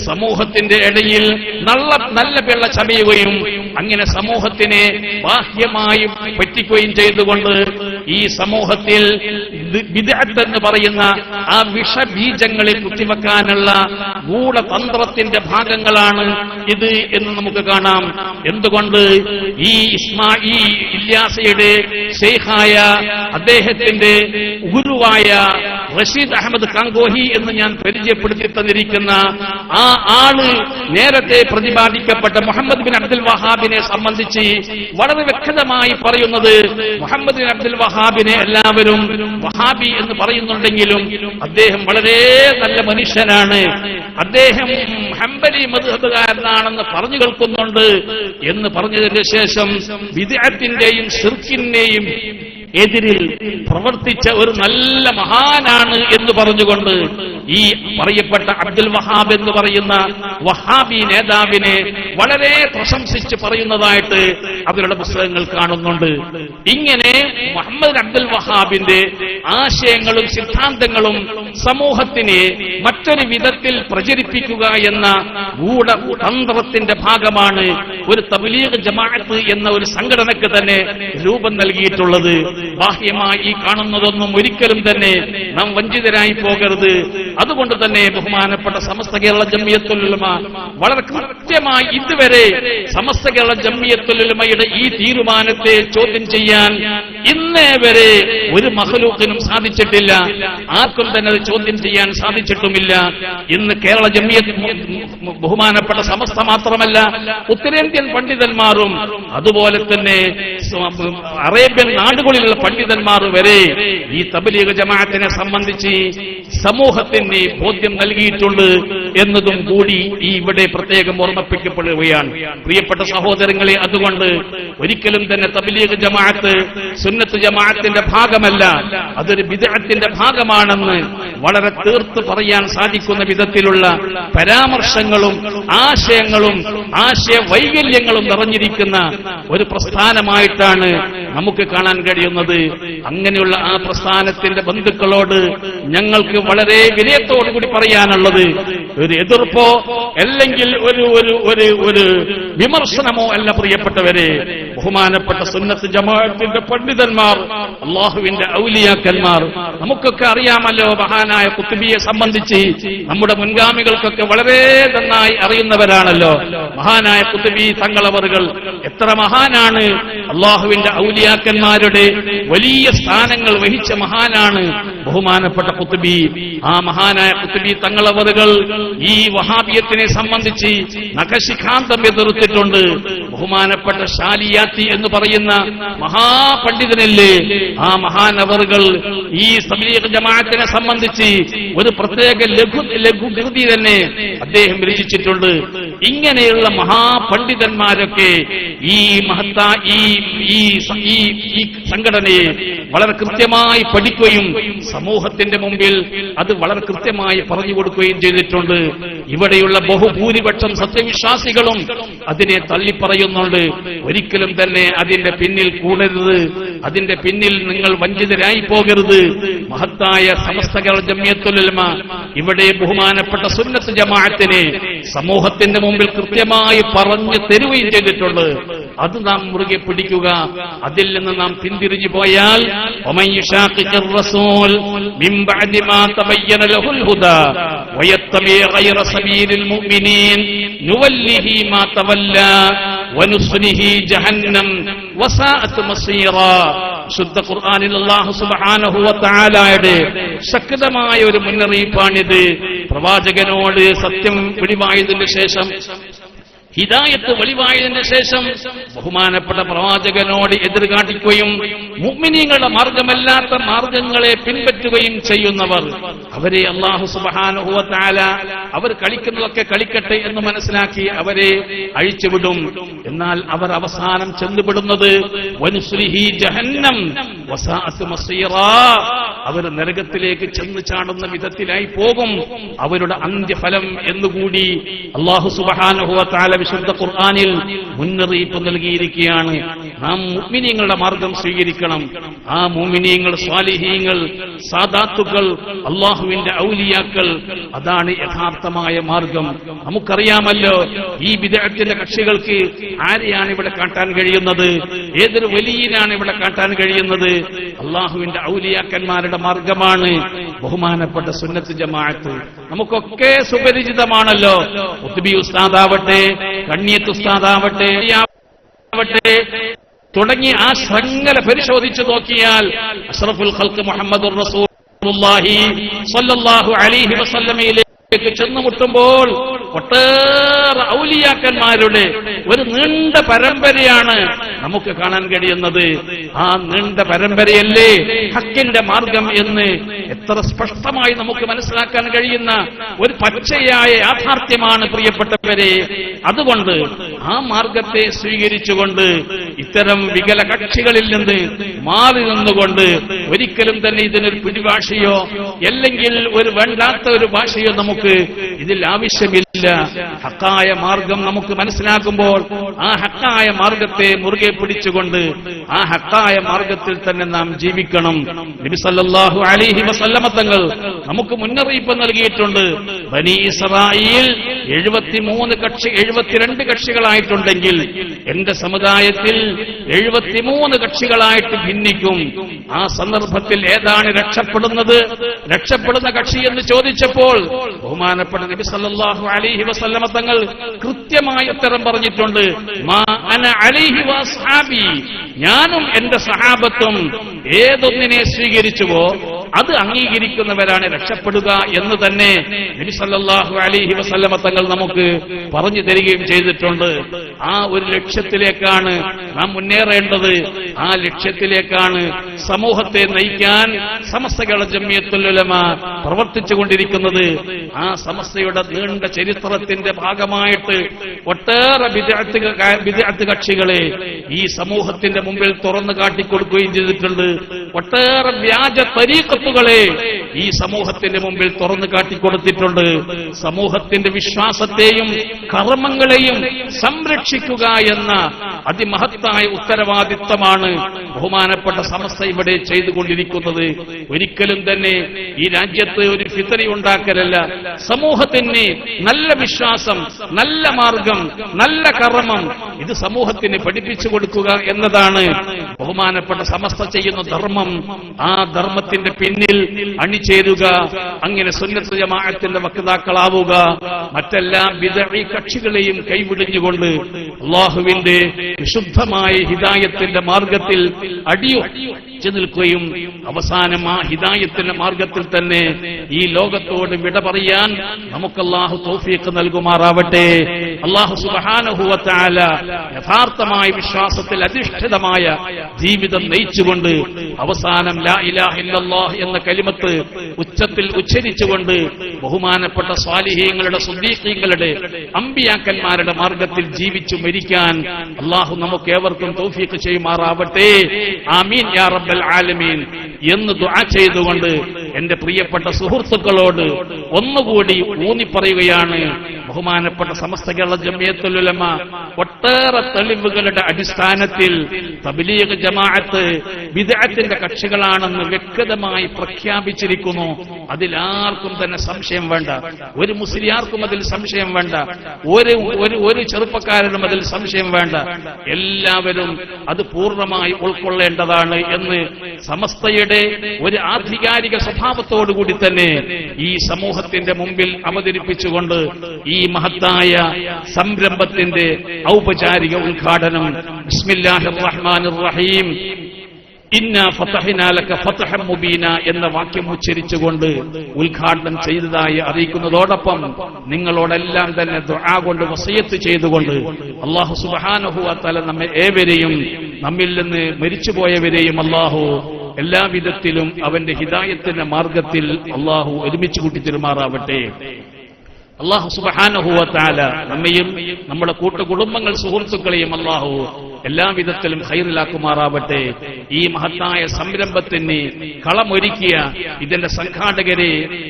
സമൂഹത്തിന്റെ ഇടയിൽ നല്ല വെള്ള ചമയുകയും അങ്ങനെ സമൂഹത്തിനെ ബാഹ്യമായി പറ്റിക്കുകയും ചെയ്തുകൊണ്ട് ഈ സമൂഹത്തിൽ ബിദ്അത്ത് എന്ന് പറയുന്ന ആ വിഷബീജങ്ങളെ കുത്തിവെക്കാനുള്ള ഗൂഢതന്ത്രത്തിന്റെ ഭാഗങ്ങളാണ് ഇത് എന്ന് നമുക്ക് കാണാം. എന്തുകൊണ്ട് ഈ ഇല്യാസയുടെ ശൈഖായ അദ്ദേഹത്തിന്റെ ഗുരുവായ റഷീദ് അഹമ്മദ് കാങ്കോഹി എന്ന് ഞാൻ പരിചയപ്പെടുത്തി തന്നിരിക്കുന്ന ആ ആള് നേരത്തെ പ്രതിപാദിക്കപ്പെട്ട മുഹമ്മദ് ബിൻ അബ്ദുൽ വഹാബിനെ സംബന്ധിച്ച് വളരെ വ്യക്തമായി പറയുന്നത്, മുഹമ്മദ് ബിൻ അബ്ദുൽ വഹാബിനെ എല്ലാവരും വഹാബി എന്ന് പറയുന്നുണ്ടെങ്കിലും അദ്ദേഹം വളരെ നല്ല മനുഷ്യനാണ്, അദ്ദേഹം ഹംബലി മദ്ഹബുകാരനാണെന്ന് പറഞ്ഞു കേൾക്കുന്നുണ്ട് എന്ന് പറഞ്ഞതിന് ശേഷം ബിദ്അത്തിന്റെയും ശിർക്കിന്റെയും എതിരിൽ പ്രവർത്തിച്ച ഒരു നല്ല മഹാനാണ് എന്ന് പറഞ്ഞുകൊണ്ട് ഈ പറയപ്പെട്ട അബ്ദുൽ വഹാബ് എന്ന് പറയുന്ന വഹാബി നേതാവിനെ വളരെ പ്രശംസിച്ച് പറയുന്നതായിട്ട് അവരുടെ പുസ്തകങ്ങൾ കാണുന്നുണ്ട്. ഇങ്ങനെ മുഹമ്മദ് അബ്ദുൽ വഹാബിന്റെ ആശയങ്ങളും സിദ്ധാന്തങ്ങളും സമൂഹത്തിനെ മറ്റൊരു വിധത്തിൽ പ്രചരിപ്പിക്കുക എന്ന ഗൂഢതന്ത്രത്തിന്റെ ഭാഗമാണ് ഒരു തബ്ലീഗ് ജമാഅത്ത് എന്ന ഒരു സംഘടനയ്ക്ക് തന്നെ രൂപം നൽകിയിട്ടുള്ളത്. ബാഹ്യമായി ഈ കാണുന്നതൊന്നും ഒരിക്കലും തന്നെ നാം വഞ്ചിതരായി പോകരുത്. അതുകൊണ്ട് തന്നെ ബഹുമാനപ്പെട്ട സമസ്ത കേരള ജംഇയ്യത്തുൽ ഉലമ വളരെ കൃത്യമായി ഇതുവരെ സമസ്ത കേരള ജംഇയ്യത്തുൽ ഉലമയുടെ ഈ തീരുമാനത്തെ ചോദ്യം ചെയ്യാൻ ഇന്നേ വരെ ഒരു മഖ്ലൂഖിനും സാധിച്ചിട്ടില്ല, ആർക്കും തന്നെ അത് ചോദ്യം ചെയ്യാൻ സാധിച്ചിട്ടുമില്ല. ഇന്ന് കേരള ജംഇയ്യത്ത് ബഹുമാനപ്പെട്ട സമസ്ത മാത്രമല്ല ഉത്തരേന്ത്യൻ പണ്ഡിതന്മാരും അതുപോലെ തന്നെ അറേബ്യൻ നാടുകളിലുള്ള പണ്ഡിതന്മാർ വരെ ഈ തബ്ലീഗ് ജമാഅത്തിനെ സംബന്ധിച്ച് സമൂഹത്തിന് ബോധ്യം നൽകിയിട്ടുണ്ട് എന്നതും കൂടി ഈ ഇവിടെ പ്രത്യേകം ഓർമ്മിപ്പിക്കപ്പെടുകയാണ്. പ്രിയപ്പെട്ട സഹോദരങ്ങളെ, അതുകൊണ്ട് ഒരിക്കലും തന്നെ തബ്ലീഗ് ജമാഅത്ത് സുന്നത്ത് ജമാഅത്തിന്റെ ഭാഗമല്ല, അതൊരു ബിദ്അത്തിന്റെ ഭാഗമാണെന്ന് വളരെ തീർത്ത് പറയാൻ സാധിക്കുന്ന വിധത്തിലുള്ള പരാമർശങ്ങളും ആശയങ്ങളും ആശയ വൈകല്യങ്ങളും നിറഞ്ഞിരിക്കുന്ന ഒരു പ്രസ്ഥാനമായിട്ടാണ് നമുക്ക് കാണാൻ കഴിയുന്നത്. അങ്ങനെയുള്ള ആ പ്രസ്ഥാനത്തിന്റെ ബന്ധുക്കളോട് ഞങ്ങൾക്ക് വളരെ വിനയത്തോടുകൂടി പറയാനുള്ളത് ഒരു എതിർപ്പോ അല്ലെങ്കിൽ ഒരു വിമർശനമോ അല്ല. പ്രിയപ്പെട്ടവരെ, ബഹുമാനപ്പെട്ട സുന്നത്ത് ജമാഅത്തിന്റെ പണ്ഡിതന്മാർ, അള്ളാഹുവിന്റെ ഔലിയാക്കന്മാർ, നമുക്കൊക്കെ അറിയാമല്ലോ മഹാനായ ഖുത്ബിയെ സംബന്ധിച്ച് നമ്മുടെ മുൻഗാമികൾക്കൊക്കെ വളരെ നന്നായി അറിയുന്നവരാണല്ലോ. മഹാനായ ഖുത്ബി തങ്ങളവറുകൾ എത്ര മഹാനാണ്, അള്ളാഹുവിന്റെ ഔലിയാക്കന്മാരുടെ വലിയ സ്ഥാനങ്ങൾ വഹിച്ച മഹാനാണ് ബഹുമാനപ്പെട്ട ഖുത്ബി. ആ മഹാനായ ഖുത്ബി തങ്ങളവറുകൾ ഈ വഹാബിയത്തിനെ സംബന്ധിച്ച് നഖശിഖാന്തം എതിർത്തിട്ടുണ്ട്. ബഹുമാനപ്പെട്ട ഷാലിയാത്തി എന്ന് പറയുന്ന മഹാപണ്ഡിതനല്ലേ, ആ മഹാനവറുകൾ ഈ തബ്ലീഗ് ജമാഅത്തിനെ സംബന്ധിച്ച് ഒരു പ്രത്യേക ലഘുകൃതി തന്നെ അദ്ദേഹം രചിച്ചിട്ടുണ്ട്. ഇങ്ങനെയുള്ള മഹാപണ്ഡിതന്മാരൊക്കെ ഈ സംഘടനയെ വളരെ കൃത്യമായി പഠിക്കുകയും സമൂഹത്തിന്റെ മുമ്പിൽ അത് വളരെ കൃത്യമായി പറഞ്ഞു കൊടുക്കുകയും ചെയ്തിട്ടുണ്ട്. ഇവിടെയുള്ള ബഹുഭൂരിപക്ഷം സത്യവിശ്വാസികളും അതിനെ തള്ളിപ്പറയുന്നുണ്ട്. ഒരിക്കലും തന്നെ അതിന്റെ പിന്നിൽ കൂടരുത്, അതിന്റെ പിന്നിൽ നിങ്ങൾ വഞ്ചിതരായി പോകരുത്. മഹത്തായ സമസ്ത കേരള ജംഇയ്യത്തുൽ ഉലമ ഇവിടെ ബഹുമാനപ്പെട്ട സുന്നത്ത് ജമാഅത്തിനെ സമൂഹത്തിന്റെ മുമ്പിൽ കൃത്യമായി പറഞ്ഞു തരുകയും ചെയ്തിട്ടുണ്ട്. അത് നാം മുറുകെ പിടിക്കുക. അതിൽ നിന്ന് നാം പിന്തിരിഞ്ഞു പോയാൽ വമൻ യുശാഖിഖിർ റസൂൽ മിൻ ബഅദി മാ തബയ്യന ലഹുൽ ഹുദാ വയത്തബി ഗൈറ സബീലിൽ മുഅ്മിനീൻ നുവല്ലിഹി മാ തവല്ലാ വനുസ്ലിഹി ജഹന്നം വസാഅത് മസീറാ. ശുദ്ധ ഖുർആനിൽ അല്ലാഹു സുബ്ഹാനഹു വ തആലയുടെ ശക്തമായ ഒരു മുന്നറിയിപ്പാണിത്. പ്രവാചകനോട് സത്യം വെളിവായതിനു ശേഷം, ഹിദായത്ത് വെളിവായതിനു ശേഷം ബഹുമാനപ്പെട്ട പ്രവാചകനോട് എതിർകാട്ടിക്കുകയും മുഅ്മിനീങ്ങളുടെ മാർഗമല്ലാത്ത മാർഗങ്ങളെ പിൻപറ്റുകയും ചെയ്യുന്നവർ, അവരെ അല്ലാഹു സുബ്ഹാനഹു വ തആല അവർ കളിക്കുന്നതൊക്കെ കളിക്കട്ടെ എന്ന് മനസ്സിലാക്കി അവരെ അഴിച്ചുവിടും. എന്നാൽ അവർ അവസാനം ചെന്നുപെടുന്നത് വനുസ്ലിഹി ജഹന്നം വസാഅത് മസീറാ, അവർ നരകത്തിലേക്ക് ചെന്ന് ചാടുന്ന വിധത്തിലായി പോകും അവരുടെ അന്ത്യഫലം എന്നുകൂടി അല്ലാഹു സുബ്ഹാനഹു വ തആല വിശുദ്ധ ഖുർആനിൽ മുന്നറിയിപ്പ് നൽകിയിരിക്കുകയാണ്. നാം മുഅ്മിനീങ്ങളുടെ മാർഗം സ്വീകരിക്കണം. ആ മുഅ്മിനീങ്ങൾ, സ്വാലിഹീങ്ങൾ, സാദാത്തുക്കൾ, അല്ലാഹുവിന്റെ ഔലിയാക്കൾ, അതാണ് യഥാർത്ഥമായ മാർഗം. നമുക്കറിയാമല്ലോ ഈ ബിദ്അത്തിന്റെ കക്ഷികൾക്ക് ആരെയാണ് ഇവിടെ കാട്ടാൻ കഴിയുന്നത്? ഏതൊരു വലിയനാണ് ഇവിടെ കാട്ടാൻ കഴിയുന്നത്? അല്ലാഹുവിന്റെ ഔലിയാക്കന്മാരുടെ മാർഗമാണ് ബഹുമാനപ്പെട്ട സുന്നത്ത് ജമാഅത്ത്. നമുക്കൊക്കെ സുപരിചിതമാണല്ലോ. ഖുത്ബി ഉസ്താദാവട്ടെ, കണ്ണിയത്ത് ഉസ്താദാവട്ടെ തുടങ്ങി ആ ശൃംഖല പരിശോധിച്ചു നോക്കിയാൽ അഷ്റഫുൽ ഖൽഖ് മുഹമ്മദുർ റസൂലുള്ളാഹി സ്വല്ലല്ലാഹു അലൈഹി വസല്ലമയിലേക്ക് ചെന്നുമുട്ടുമ്പോൾ ഒട്ടേറെ ഔലിയാക്കന്മാരുടെ ഒരു നീണ്ട പരമ്പരയാണ് നമുക്ക് കാണാൻ കഴിയുന്നത്. ആ നീണ്ട പരമ്പരയല്ലേ ഹക്കിന്റെ മാർഗം എന്ന് എത്ര സ്പഷ്ടമായി നമുക്ക് മനസ്സിലാക്കാൻ കഴിയുന്ന ഒരു പച്ചയായ യാഥാർത്ഥ്യമാണ് പ്രിയപ്പെട്ടവരെ. അതുകൊണ്ട് ആ മാർഗത്തെ സ്വീകരിച്ചുകൊണ്ട് ഇത്തരം വികല കക്ഷികളിൽ നിന്ന് മാറി നിന്നുകൊണ്ട് ഒരിക്കലും തന്നെ ഇതിനൊരു പിടിഭാഷയോ അല്ലെങ്കിൽ ഒരു വേണ്ടാത്ത ഒരു ഭാഷയോ നമുക്ക് ഇതിൽ ആവശ്യമില്ല. ഹക്കായ മാർഗം നമുക്ക് മനസ്സിലാക്കുമ്പോൾ ആ ഹക്കായ മാർഗത്തെ മുറുകെ പിടിച്ചുകൊണ്ട് ആ ഹക്കായ മാർഗത്തിൽ തന്നെ നാം ജീവിക്കണം. നബി സല്ലല്ലാഹു അലൈഹി വസല്ലമ തങ്ങൾ നമുക്ക് മുന്നറിയിപ്പ് നൽകിയിട്ടുണ്ട്. ബനി ഇസ്രായേൽ 72 കക്ഷികളായിട്ടുണ്ടെങ്കിൽ എന്റെ സമുദായത്തിൽ 73 കക്ഷികളായിട്ട് ഭിന്നിക്കും. ആ സന്ദർഭത്തിൽ ഏതാണ് രക്ഷപ്പെടുന്ന കക്ഷി എന്ന് ചോദിച്ചപ്പോൾ ബഹുമാനപ്പെട്ട നബി സല്ലല്ലാഹു അലൈഹി വസല്ലമ തങ്ങൾ കൃത്യമായ ഉത്തരം പറഞ്ഞിട്ടുണ്ട്. മാ അന അലൈഹി വസ്ഹാബി, ഞാനും എന്റെ സഹാബത്തും ഏതൊന്നിനെ സ്വീകരിച്ചുവോ അത് അംഗീകരിക്കുന്നവരാണ് രക്ഷപ്പെടുക എന്ന് തന്നെ നബി സല്ലല്ലാഹു അലൈഹി വസല്ലമ തങ്ങൾ നമുക്ക് പറഞ്ഞു തരികയും ചെയ്തിട്ടുണ്ട്. ആ ഒരു ലക്ഷ്യത്തിലേക്കാണ് നാം മുന്നേറേണ്ടത്. ആ ലക്ഷ്യത്തിലേക്കാണ് സമൂഹത്തെ നയിക്കാൻ സമസ്ത കേരള ജംഇയ്യത്തുൽ ഉലമ പ്രവർത്തിച്ചുകൊണ്ടിരിക്കുന്നത്. ആ സമസ്തയുടെ നീണ്ട ചരിത്രത്തിന്റെ ഭാഗമായിട്ട് ഒട്ടേറെ ബിദ്അത്ത് കക്ഷികളെ ഈ സമൂഹത്തിന്റെ മുമ്പിൽ തുറന്നു കാട്ടിക്കൊടുക്കുകയും ചെയ്തിട്ടുണ്ട്. ഒട്ടേറെ വ്യാജ തരീഖത്തുകളെ ഈ സമൂഹത്തിന്റെ മുമ്പിൽ തുറന്നു കാട്ടിക്കൊടുത്തിട്ടുണ്ട്. സമൂഹത്തിന്റെ വിശ്വാസത്തെയും കർമ്മങ്ങളെയും സംരക്ഷിക്കുക എന്ന അതിമഹത്തായ ഉത്തരവാദിത്തമാണ് ബഹുമാനപ്പെട്ട സമസ്ത ഇവിടെ ചെയ്തുകൊണ്ടിരിക്കുന്നത്. ഒരിക്കലും തന്നെ ഈ രാജ്യത്ത് ഒരു ഫിത്രി ഉണ്ടാക്കലല്ല, സമൂഹത്തിന് നല്ല വിശ്വാസം, നല്ല മാർഗം, നല്ല കർമ്മം ഇത് സമൂഹത്തിന് പഠിപ്പിച്ചു കൊടുക്കുക എന്നതാണ് ബഹുമാനപ്പെട്ട സമസ്ത ചെയ്യുന്ന ധർമ്മം. ആ ധർമ്മത്തിന്റെ പിന്നിൽ അണിചേരുക, അങ്ങനെ സുന്നത്ത് ജമാഅത്തിന്റെ വക്താക്കളാവുക, മറ്റെല്ലാ ബിദ്അഈ കക്ഷികളെയും കൈവിടിഞ്ഞുകൊണ്ട് അല്ലാഹുവിന്റെ വിശുദ്ധമായ ഹിദായത്തിന്റെ മാർഗത്തിൽ ഉറച്ചു നിൽക്കുകയും അവസാനം ആ ഹിദായത്തിന്റെ മാർഗത്തിൽ തന്നെ ഈ ലോകത്തോട് വിട പറയാൻ നമുക്ക് അല്ലാഹു തൗഫീഖ് നൽകുമാറാവട്ടെ. അല്ലാഹു സുബ്ഹാനഹു വ തആല യഥാർത്ഥമായ വിശ്വാസത്തിൽ അധിഷ്ഠിതമായ ജീവിതം നയിച്ചുകൊണ്ട് അവസാനം ലാ ഇലാഹ ഇല്ലല്ലാഹ് എന്ന കലിമത്ത് ഉച്ചത്തിൽ ഉച്ചരിച്ചുകൊണ്ട് ബഹുമാനപ്പെട്ട സ്വാലിഹീങ്ങളുടെ സുദ്ദീഖീങ്ങളുടെ അമ്പിയാക്കന്മാരുടെ മാർഗത്തിൽ ജീവിച്ചു മരിക്കാൻ അല്ലാഹു നമുക്ക് ഏവർക്കും തൗഫീഖ് ചെയ്യുമാറാവട്ടെ. ആമീൻ യാ റബ്ബൽ ആലമീൻ എന്ന് ദുആ ചെയ്തുകൊണ്ട് എന്റെ പ്രിയപ്പെട്ട സുഹൃത്തുക്കളോട് ഒന്നുകൂടി ഊന്നിപ്പറയുകയാണ്. ബഹുമാനപ്പെട്ട സമസ്ത കേരള ജംഇയ്യത്തുൽ ഉലമ ഒട്ടേറെ തെളിവുകളുടെ അടിസ്ഥാനത്തിൽ തബ്ലീഗ് ജമാഅത്ത് ബിദ്അത്തിന്റെ കക്ഷികളാണെന്ന് വ്യക്തമായി പ്രഖ്യാപിച്ചിരിക്കുന്നു. അതിലാർക്കും തന്നെ സംശയം വേണ്ട. ഒരു മുസ്ലിയാർക്കും അതിൽ സംശയം വേണ്ട. ഒരു ചെറുപ്പക്കാരനും അതിൽ സംശയം വേണ്ട. എല്ലാവരും അത് പൂർണ്ണമായി ഉൾക്കൊള്ളേണ്ടതാണ് എന്ന് സമസ്തയുടെ ഒരു ആധികാരിക സ്വഭാവത്തോടുകൂടി തന്നെ ഈ സമൂഹത്തിന്റെ മുമ്പിൽ അവതരിപ്പിച്ചുകൊണ്ട് ഈ മഹത്തായ സംരംഭത്തിന്റെ ഔപചാരിക ഉദ്ഘാടനം ബിസ്മില്ലാഹിർ റഹ്മാനിർ റഹീം ഇന്നാ ഫതഹ്നാ ലക ഫതഹൻ മുബീന എന്ന വാക്യം ഉച്ചരിച്ചുകൊണ്ട് ഉദ്ഘാടനം ചെയ്തതായി അറിയിക്കുന്നതോടൊപ്പം നിങ്ങളോടെല്ലാം തന്നെ ദുആ കൊണ്ട് വസിയത്ത് ചെയ്തുകൊണ്ട് അല്ലാഹു സുബ്ഹാനഹു വ തആല നമ്മെ ഏവരെയും നമ്മിൽ നിന്ന് മരിച്ചുപോയവരെയും അല്ലാഹു എല്ലാവിധത്തിലും അവന്റെ ഹിദായത്തിന്റെ മാർഗത്തിൽ അല്ലാഹു ഒരുമിച്ച് കൂട്ടിത്തരുമാറാവട്ടെ. അല്ലാഹു സുബ്ഹാനഹു വ തആല നമ്മയും നമ്മുടെ കൂട്ടുകുടുംബങ്ങൾ സുഹൃത്തുക്കളെയും അല്ലാഹു എല്ലാവിധത്തിലും ഖൈറിലാക്കുമാറാവട്ടെ. ഈ മഹത്തായ സംരംഭത്തിന് കളമൊരുക്കിയ ഇതിന്റെ സംഘാടകരെ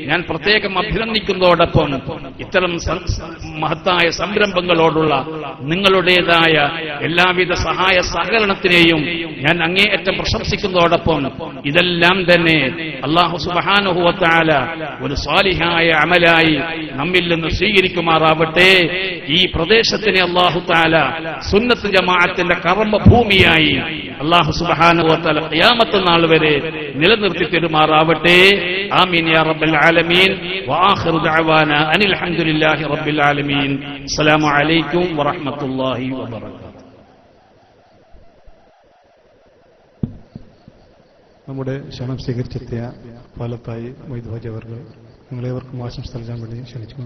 ഞാൻ പ്രത്യേകം അഭിനന്ദിക്കുന്നതോടൊപ്പം ഇത്തരം മഹത്തായ സംരംഭങ്ങളോടുള്ള നിങ്ങളുടേതായ എല്ലാവിധ സഹായ സഹകരണത്തിനെയും ഞാൻ അങ്ങേയറ്റം പ്രശംസിക്കുന്നതോടൊപ്പം ഇതെല്ലാം തന്നെ അല്ലാഹു സുബ്ഹാനഹു വ തആല ഒരു സാലിഹായ അമലായി നമ്മിൽ നിന്ന് സ്വീകരിക്കുമാറാവട്ടെ. ഈ പ്രദേശത്തിനെ അല്ലാഹു തആല സുന്നത്ത് ജമാഅത്തിന്റെ കർമ്മഭൂമിയായി അല്ലാഹു സുബ്ഹാനഹു വ തആല ഖിയാമത്ത് നാൾ വരെ നിലനിർത്തി തരുമാറാവട്ടെ. ആമീൻ യാ റബ്ബൽ ആലമീൻ. വആഖിറു ദഅവാനാ അനിൽ ഹംദുലില്ലാഹി റബ്ബിൽ ആലമീൻ. അസ്സലാമു അലൈക്കും വറഹ്മത്തുള്ളാഹി വബറകാതുഹു. നമ്മുടെ ക്ഷണം സ്വീകരിച്ചെത്തിയ പാലത്തായി മൊയ്ത് ഹാജി അവർകൾ നിങ്ങളേവർക്കും ആശംസ നൽകാൻ വേണ്ടി ക്ഷണിച്ചു.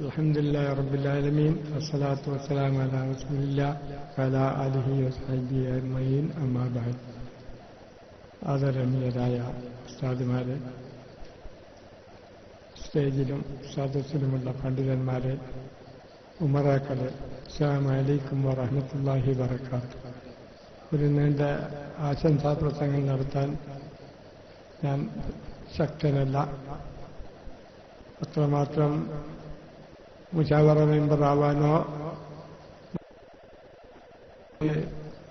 അൽഹംദുലില്ലാഹി റബ്ബിൽ ആലമീൻ വസ്സലാത്തു വസ്സലാമു അലാ റസൂലില്ലാഹി വഅലാ ആലിഹി വസഹ്ബിഹി അജ്മഈൻ. അമ്മാ ബഅദ്. ആദരണീയരായ ഉസ്താദുമാരെ, സ്റ്റേജിലും സദസ്സിലുമുള്ള പണ്ഡിതന്മാരെ, ഉമറാക്കളെ, അസ്സലാമു അലൈക്കും വറഹ്മത്തുള്ളാഹി വബറകാതുഹു. ഒരു നീണ്ട ആശംസാ പ്രസംഗം നടത്താൻ ഞാൻ ശക്തനല്ല. അത്രമാത്രം മുശാവറ മെമ്പറാവാനോ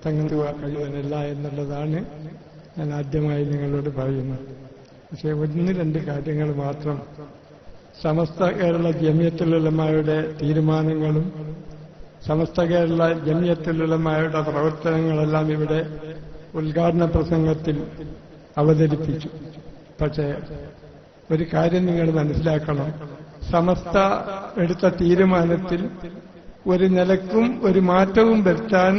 തങ്ങുക കഴിയുവാനല്ല എന്നുള്ളതാണ് ഞാൻ ആദ്യമായി നിങ്ങളോട് പറയുന്നത്. പക്ഷേ ഒന്ന് രണ്ട് കാര്യങ്ങൾ മാത്രം സമസ്ത കേരള ജമിയത്തുൽ ഉലമായുടെ തീരുമാനങ്ങളും സമസ്ത കേരള ജമിയത്തുൽ ഉലമായുടെ പ്രവർത്തനങ്ങളെല്ലാം ഇവിടെ ഉദ്ഘാടന പ്രസംഗത്തിൽ അവതരിപ്പിച്ചു. പക്ഷേ ഒരു കാര്യം നിങ്ങൾ മനസ്സിലാക്കണം, സമസ്ത എടുത്ത തീരുമാനത്തിൽ ഒരു നിലക്കും ഒരു മാറ്റവും വരുത്താൻ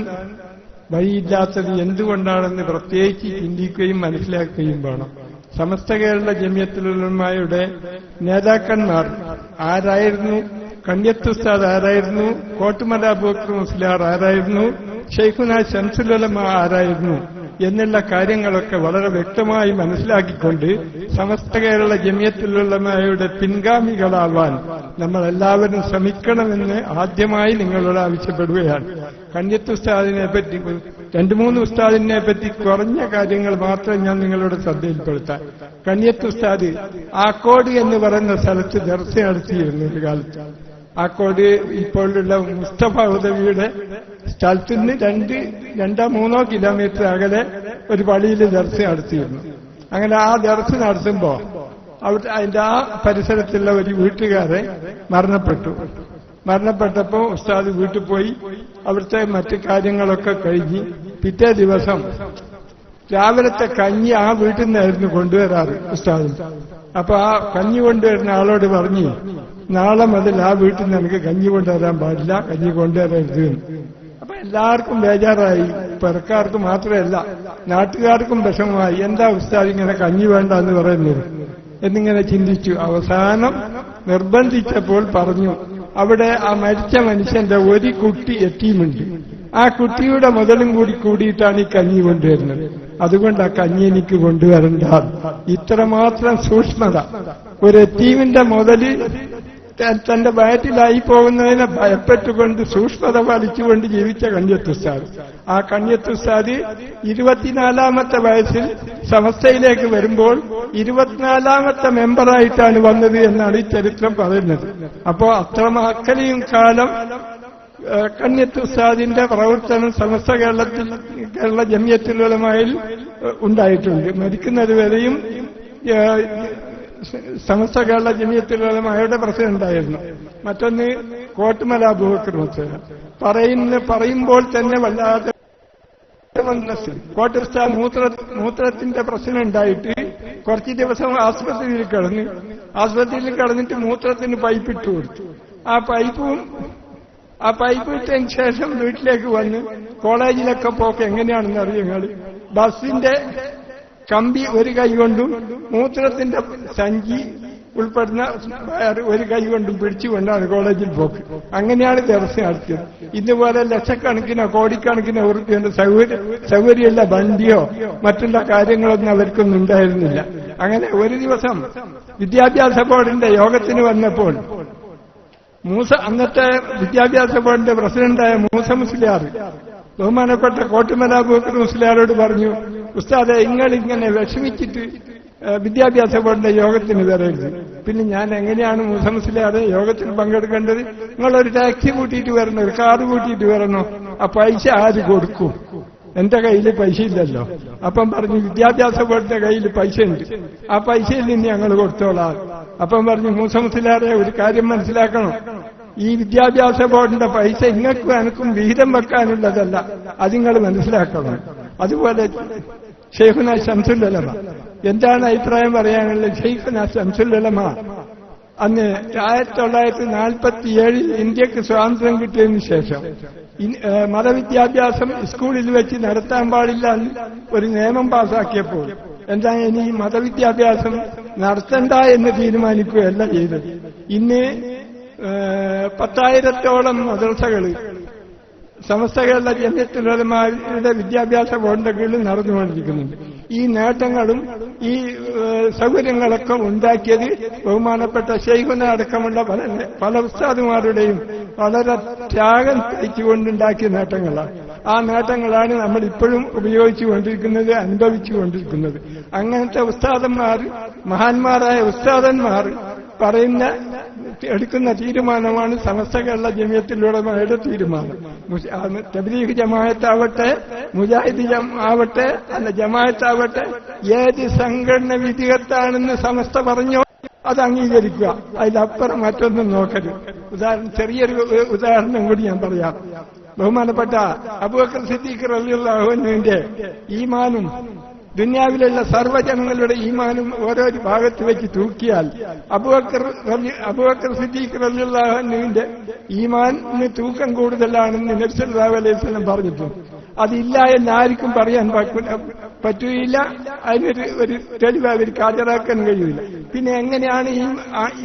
വഴിയില്ലാത്തത് എന്തുകൊണ്ടാണെന്ന് പ്രത്യേകിച്ച് ചിന്തിക്കുകയും മനസ്സിലാക്കുകയും വേണം. സമസ്ത കേരള ജമിയത്തുൽ ഉലമായുടെ നേതാക്കന്മാർ ആരായിരുന്നു? കണ്യത്ത് ഉസ്താദ് ആരായിരുന്നു? കോട്ടുമല അബൂബക്കർ മുസ്ലിയാർ ആരായിരുന്നു? ശൈഖുന ശംസുൽ ഉലമ ആരായിരുന്നു? എന്നുള്ള കാര്യങ്ങളൊക്കെ വളരെ വ്യക്തമായി മനസ്സിലാക്കിക്കൊണ്ട് സമസ്ത കേരള ജമിയത്തുൽ ഉലമയുടെ പിൻഗാമികളാവാൻ നമ്മളെല്ലാവരും ശ്രമിക്കണമെന്ന് ആദ്യമായി നിങ്ങളോട് ആവശ്യപ്പെടുകയാണ്. കണ്യത്ത് ഉസ്താദിനെ പറ്റി 2-3 ഉസ്താദിനെ പറ്റി കുറഞ്ഞ കാര്യങ്ങൾ മാത്രം ഞാൻ നിങ്ങളുടെ ശ്രദ്ധയിൽപ്പെടുത്താം. കണ്യത്ത് ഉസ്താദ് ആക്കോട് എന്ന് പറയുന്ന സ്ഥലത്ത് ദർസ നടത്തിയിരുന്നു ഒരു കാലത്ത്. ആക്കോട് ഇപ്പോഴുള്ള മുസ്തഫ ഉദവിയുടെ സ്ഥലത്ത് നിന്ന് 2-3 കിലോമീറ്റർ അകലെ ഒരു പള്ളിയിൽ ദർസ നടത്തിയിരുന്നു. അങ്ങനെ ആ ദർസ നടത്തുമ്പോ അതിന്റെ ആ പരിസരത്തുള്ള ഒരു വീട്ടുകാരെ മരണപ്പെട്ടപ്പോ ഉസ്താദ് വീട്ടിൽ പോയി അവിടുത്തെ മറ്റു കാര്യങ്ങളൊക്കെ കഴിഞ്ഞ് പിറ്റേ ദിവസം രാവിലത്തെ കഞ്ഞി ആ വീട്ടിൽ നിന്നായിരുന്നു കൊണ്ടുവരാറ് ഉസ്താദിന്. അപ്പൊ ആ കഞ്ഞി കൊണ്ടുവരുന്ന ആളോട് പറഞ്ഞു, നാളെ മുതൽ ആ വീട്ടിൽ നിന്ന് എനിക്ക് കഞ്ഞി കൊണ്ടുവരാൻ പാടില്ല, കഞ്ഞി കൊണ്ടുവരരുത്. അപ്പൊ എല്ലാവർക്കും ബേജാറായി. പെരക്കാർക്ക് മാത്രമല്ല, നാട്ടുകാർക്കും വിഷമമായി. എന്താ ഉസ്താദ് ഇങ്ങനെ കഞ്ഞി വേണ്ട എന്ന് പറയുന്നത് എന്നിങ്ങനെ ചിന്തിച്ചു. അവസാനം നിർബന്ധിച്ചപ്പോൾ പറഞ്ഞു, അവിടെ ആ മരിച്ച മനുഷ്യന്റെ ഒരു കുട്ടി യതീമുണ്ട്, ആ കുട്ടിയുടെ മുതലും കൂടി കൂടിയിട്ടാണ് ഈ കഞ്ഞി കൊണ്ടുവരുന്നത്, അതുകൊണ്ട് ആ കഞ്ഞി എനിക്ക് കൊണ്ടുവരണ്ട. ഇത്രമാത്രം സൂക്ഷ്മത. ഒരു യതീമിന്റെ മുതല് തന്റെ വയറ്റിലായി പോകുന്നതിനെ ഭയപ്പെട്ടുകൊണ്ട് സൂക്ഷ്മത പാലിച്ചുകൊണ്ട് ജീവിച്ച കണ്യത്തുസ്താദ്. ആ കണ്യത്തുസ്താദ് 24ാമത്തെ വയസ്സിൽ സമസ്തയിലേക്ക് വരുമ്പോൾ 24ാമത്തെ മെമ്പറായിട്ടാണ് വന്നത് എന്നാണ് ഈ ചരിത്രം പറയുന്നത്. അപ്പോ അത്രയും കാലം കണ്യത്തുസ്താദിന്റെ പ്രവർത്തനം സമസ്ത കേരള ജമിയത്തുൽ ഉലമായിൽ ഉണ്ടായിട്ടുണ്ട്. മരിക്കുന്നത് വരെയും സമസ്ത കേരള ജമിയത്തുൽ ഉലമായുടെ പ്രസിഡന്റായിരുന്നു. മറ്റൊന്ന് കോട്ടുമല അബൂബക്കർ മുസ്ലിയാർ പറയുമ്പോൾ തന്നെ വല്ലാതെ കോട്ടുസ്താദ് മൂത്രത്തിന്റെ പ്രശ്നം ഉണ്ടായിട്ട് കുറച്ച് ദിവസം ആസ്പത്രിയിൽ കിടന്നിട്ട് മൂത്രത്തിന് പൈപ്പ് ഇട്ടു കൊടുത്തു. ആ പൈപ്പ് ഇട്ടതിന് ശേഷം വീട്ടിലേക്ക് വന്ന് കോളേജിലൊക്കെ പോക്ക് എങ്ങനെയാണെന്ന് അറിയുങ്ങൾ. ബസിന്റെ കമ്പി ഒരു കൈ കൊണ്ടും മൂത്രത്തിന്റെ സഞ്ചി ഉൾപ്പെടുന്ന ഒരു കൈ കൊണ്ടും പിടിച്ചുകൊണ്ടാണ് കോളേജിൽ പോക്ക്. അങ്ങനെയാണ് ദിവസം നടത്തിയത്. ഇതുപോലെ ലക്ഷക്കണക്കിനോ കോടിക്കണക്കിനോ ഉറുപ്പിന്റെ സൗകര്യമുള്ള വണ്ടിയോ മറ്റുള്ള കാര്യങ്ങളൊന്നും അവർക്കൊന്നും ഉണ്ടായിരുന്നില്ല. അങ്ങനെ ഒരു ദിവസം വിദ്യാഭ്യാസ ബോർഡിന്റെ യോഗത്തിന് വന്നപ്പോൾ അന്നത്തെ വിദ്യാഭ്യാസ ബോർഡിന്റെ പ്രസിഡന്റായ മൂസ മുസ്ലിയാർ ബഹുമാനപ്പെട്ട കോട്ടുമല അബൂബക്കർ മുസ്ലിയാരോട് പറഞ്ഞു, ഉസ്താദെ ഇങ്ങനെ വിഷമിച്ചിട്ട് വിദ്യാഭ്യാസ ബോർഡിന്റെ യോഗത്തിന് വരരുത്. പിന്നെ ഞാൻ എങ്ങനെയാണ് മൂസ മുസ്ലിയാരെ യോഗത്തിൽ പങ്കെടുക്കേണ്ടത്? നിങ്ങളൊരു ടാക്സി കൂട്ടിയിട്ട് വരണോ, ഒരു കാറ് കൂട്ടിയിട്ട് വരണോ? ആ പൈസ ആര് കൊടുക്കും? എന്റെ കയ്യിൽ പൈസ ഇല്ലല്ലോ. അപ്പം പറഞ്ഞു, വിദ്യാഭ്യാസ ബോർഡിന്റെ കയ്യിൽ പൈസ ഉണ്ട്, ആ പൈസയിൽ നിന്ന് ഞങ്ങൾ കൊടുത്തോളാം. അപ്പം പറഞ്ഞു, മൂസ മുസ്ലിയാരെ ഒരു കാര്യം മനസ്സിലാക്കണം, ഈ വിദ്യാഭ്യാസ ബോർഡിന്റെ പൈസ ഇങ്ങൾക്കും എനക്കും വിഹിതം വെക്കാനുള്ളതല്ല, അത് നിങ്ങൾ മനസ്സിലാക്കണം. അതുപോലെ ഷെയ്ഖുന ശംസുൽ ഉലമ, എന്താണ് അഭിപ്രായം പറയാനുള്ളത്? ഷെയ്ഖുന ശംസുൽ ഉലമ അന്ന് 1947 ഇന്ത്യക്ക് സ്വാതന്ത്ര്യം കിട്ടിയതിനു ശേഷം മതവിദ്യാഭ്യാസം സ്കൂളിൽ വെച്ച് നടത്താൻ പാടില്ല എന്ന് ഒരു നിയമം പാസാക്കിയപ്പോൾ എന്താ ഇനി മതവിദ്യാഭ്യാസം നടത്തണ്ട എന്ന് തീരുമാനിക്കുകയല്ല ചെയ്തത്. ഇന്ന് 10,000-ഓളം മദ്രസകൾ സമസ്ത കേരള ജമിയത്തുൽ ഉലമായുടെ വിദ്യാഭ്യാസ ബോർഡിന്റെ കീഴിൽ നടന്നുകൊണ്ടിരിക്കുന്നുണ്ട്. ഈ നേട്ടങ്ങളും ഈ സൗകര്യങ്ങളൊക്കെ ഉണ്ടാക്കിയത് ബഹുമാനപ്പെട്ട ശൈഖുന അടക്കമുള്ള പല ഉസ്താദുമാരുടെയും വളരെ ത്യാഗം കഴിച്ചുകൊണ്ടുണ്ടാക്കിയ നേട്ടങ്ങളാണ്. ആ നേട്ടങ്ങളാണ് നമ്മൾ ഇപ്പോഴും ഉപയോഗിച്ചുകൊണ്ടിരിക്കുന്നത്, അനുഭവിച്ചുകൊണ്ടിരിക്കുന്നത്. അങ്ങനത്തെ ഉസ്താദന്മാർ, മഹാന്മാരായ ഉസ്താദന്മാർ പറയുന്ന എടുക്കുന്ന തീരുമാനമാണ് സമസ്ത കേരള ജമിയത്തുൽ ഉലമായുടെ തീരുമാനം. തബ്ലീഗ് ജമാഅത്താവട്ടെ, മുജാഹിദ് ആവട്ടെ, അല്ല ജമാഅത്താവട്ടെ, ഏത് സംഘടന വിധികത്താണെന്ന് സമസ്ത പറഞ്ഞോ അത് അംഗീകരിക്കുക, അതിലപ്പുറം മറ്റൊന്നും നോക്കരുത്. ചെറിയൊരു ഉദാഹരണം കൂടി ഞാൻ പറയാം. ബഹുമാനപ്പെട്ട അബൂബക്കർ സിദ്ദീഖ് റളിയല്ലാഹു അൻഹുവിന്റെ ഈമാനും ദുനിയാവിലുള്ള സർവ്വജനങ്ങളുടെ ഈമാനും ഓരോ ഭാഗത്ത് വെച്ച് തൂക്കിയാൽ അബൂബക്കർ സിദ്ദീഖ് റളിയല്ലാഹു അൻഹുവിന്റെ ഈമാനിന് തൂക്കം കൂടുതലാണെന്ന് നബി സല്ലല്ലാഹു അലൈഹി വസല്ലം പറഞ്ഞിട്ടുണ്ട്. അതില്ല എന്ന് ആർക്കും പറയാൻ പറ്റുകയില്ല. അതിനൊരു തെളിവ് അവർക്ക് ഹാജരാക്കാൻ കഴിയില്ല. പിന്നെ എങ്ങനെയാണ്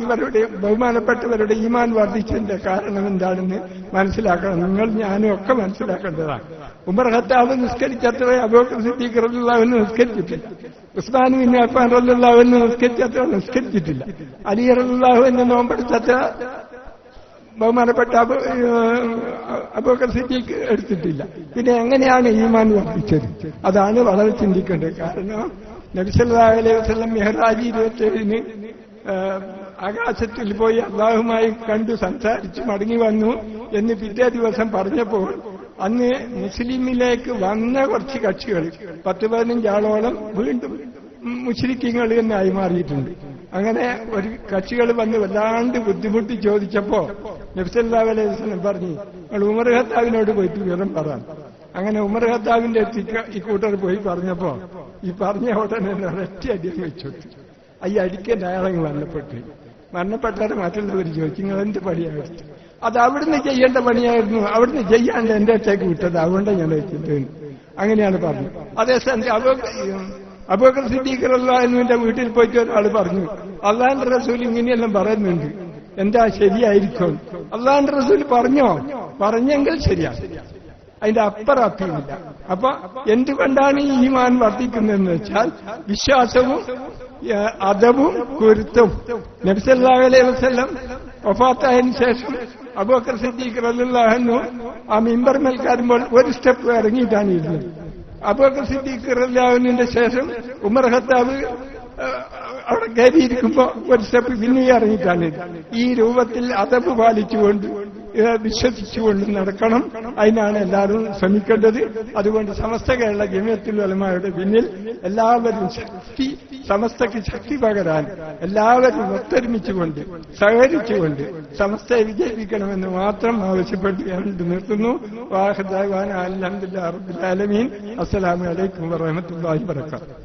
ഇവരുടെ ബഹുമാനപ്പെട്ടവരുടെ ഈമാൻ വർദ്ധിച്ചതിന്റെ കാരണം എന്താണെന്ന് മനസ്സിലാക്കണം. നിങ്ങൾ ഞാനും ഒക്കെ മനസ്സിലാക്കേണ്ടതാണ്. ഉമർ ഖത്താബ് നിസ്കരിച്ചത്ര അബൂബക്കർ സിദ്ദീഖ് റളിയല്ലാഹു അൻഹു നിസ്കരിച്ചിട്ടില്ല. ഉസ്മാൻ ബിൻ അഫ്ഫാൻ റളിയല്ലാഹു അൻഹു നിസ്കരിച്ചത്ര നിസ്കരിച്ചിട്ടില്ല. അലി റളിയല്ലാഹു അൻഹു നോമ്പെടുത്തത്ര ബഹുമാനപ്പെട്ട അബൂബക്കർ സിദ്ദീഖ് എടുത്തിട്ടില്ല. പിന്നെ എങ്ങനെയാണ് ഈമാൻ വർദ്ധിച്ചത്? അതാണ് വളരെ ചിന്തിക്കേണ്ടത്. കാരണം നബി സല്ലല്ലാഹു അലൈഹി വസല്ലം മിഹ്റാജ് 27-ന് ആകാശത്തിൽ പോയി അല്ലാഹുമായി കണ്ടു സംസാരിച്ച് മടങ്ങി വന്നു എന്ന് പിറ്റേ ദിവസം പറഞ്ഞപ്പോൾ അന്ന് മുസ്ലിമിലേക്ക് വന്ന കുറച്ച് കക്ഷികൾ 10-15 ആളോളം വീണ്ടും മുശ്രിക്കീങ്ങൾ എന്നായി മാറിയിട്ടുണ്ട്. അങ്ങനെ ഒരു കക്ഷികൾ വന്ന് വല്ലാണ്ട് ബുദ്ധിമുട്ടി ചോദിച്ചപ്പോ നബി സല്ലല്ലാഹു അലൈഹി വസല്ലം പറഞ്ഞു, നിങ്ങൾ ഉമർ ഖത്താബിനോട് പോയിട്ട് വിവരം പറ, അങ്ങനെ ഉമർ ഖത്താബിന്റെ ഈ കൂട്ടർ പോയി പറഞ്ഞപ്പോ ഈ പറഞ്ഞ ഉടനെ ഒരൊറ്റ അടിയും വെച്ചു. ഈ അടിക്കേണ്ട അയാളെ മരണപ്പെട്ടാൽ മറ്റുള്ളവർ ചോദിച്ചു നിങ്ങൾ എന്ത് പണിയായിരുന്നു? അത് അവിടുന്ന് ചെയ്യേണ്ട പണിയായിരുന്നു, അവിടുന്ന് ചെയ്യാണ്ട് എന്റെ അടുത്തേക്ക് വിട്ടത്, അതുകൊണ്ടാണ് ഞാൻ വെച്ചിട്ട്. അങ്ങനെയാണ് പറഞ്ഞത്. അതേസമയം അബൂബക്കർ സിദ്ദീഖ് റളിയല്ലാഹുവിന്റെ വീട്ടിൽ പോയിട്ട് ഒരാൾ പറഞ്ഞു അള്ളാഹുവിന്റെ റസൂൽ ഇങ്ങനെയെല്ലാം പറയുന്നുണ്ട്, എന്താ ശരിയായിരിക്കും? അള്ളാഹുവിന്റെ റസൂൽ പറഞ്ഞെങ്കിൽ ശരിയാണ്, അതിന്റെ അപ്പുറം അപ്പീലില്ല. അപ്പൊ എന്തുകൊണ്ടാണ് ഈ ഈമാൻ വർദ്ധിക്കുന്നതെന്ന് വെച്ചാൽ വിശ്വാസവും അദബും കുരുത്തും. നബി സല്ലല്ലാഹു അലൈഹി വസല്ലം വഫാത്തായതിനു ശേഷം അബൂബക്കർ സിദ്ദീഖ് റളിയല്ലാഹു അൻഹു ആ മിമ്പർമേൽ കയറുമ്പോൾ ഒരു സ്റ്റെപ്പ് ഇറങ്ങിയിട്ടാണ് ഇരുന്നത്. അബൂബക്കർ സിദ്ദീഖ് റളിയല്ലാഹു അൻഹുവിന്റെ ശേഷം ഉമർ ഖത്താബ് അവിടെ കയറിയിരിക്കുമ്പോ ഒരു സ്റ്റെപ്പ് പിന്നെ ഇറങ്ങിയിട്ടാണ്. ഈ രൂപത്തിൽ അദബ് പാലിച്ചുകൊണ്ട് വിശ്വസിച്ചുകൊണ്ട് നടക്കണം. അതിനാണ് എല്ലാവരും ശ്രമിക്കേണ്ടത്. അതുകൊണ്ട് സമസ്ത കേരള ജമിയത്തുൽ ഉലമായുടെ പിന്നിൽ എല്ലാവരും സമസ്തയ്ക്ക് ശക്തി പകരാൻ എല്ലാവരും ഒത്തൊരുമിച്ചുകൊണ്ട് സഹകരിച്ചുകൊണ്ട് സമസ്തയെ വിജയിപ്പിക്കണമെന്ന് മാത്രം ആവശ്യപ്പെട്ട് നിർത്തുന്നു. വാഹിദ് ദഅ്വാനാ അൽഹംദുലില്ലാഹി റബ്ബിൽ ആലമീൻ. അസ്സലാമു അലൈക്കും വറഹ്മത്തുള്ളാഹി വബറകാതുഹു.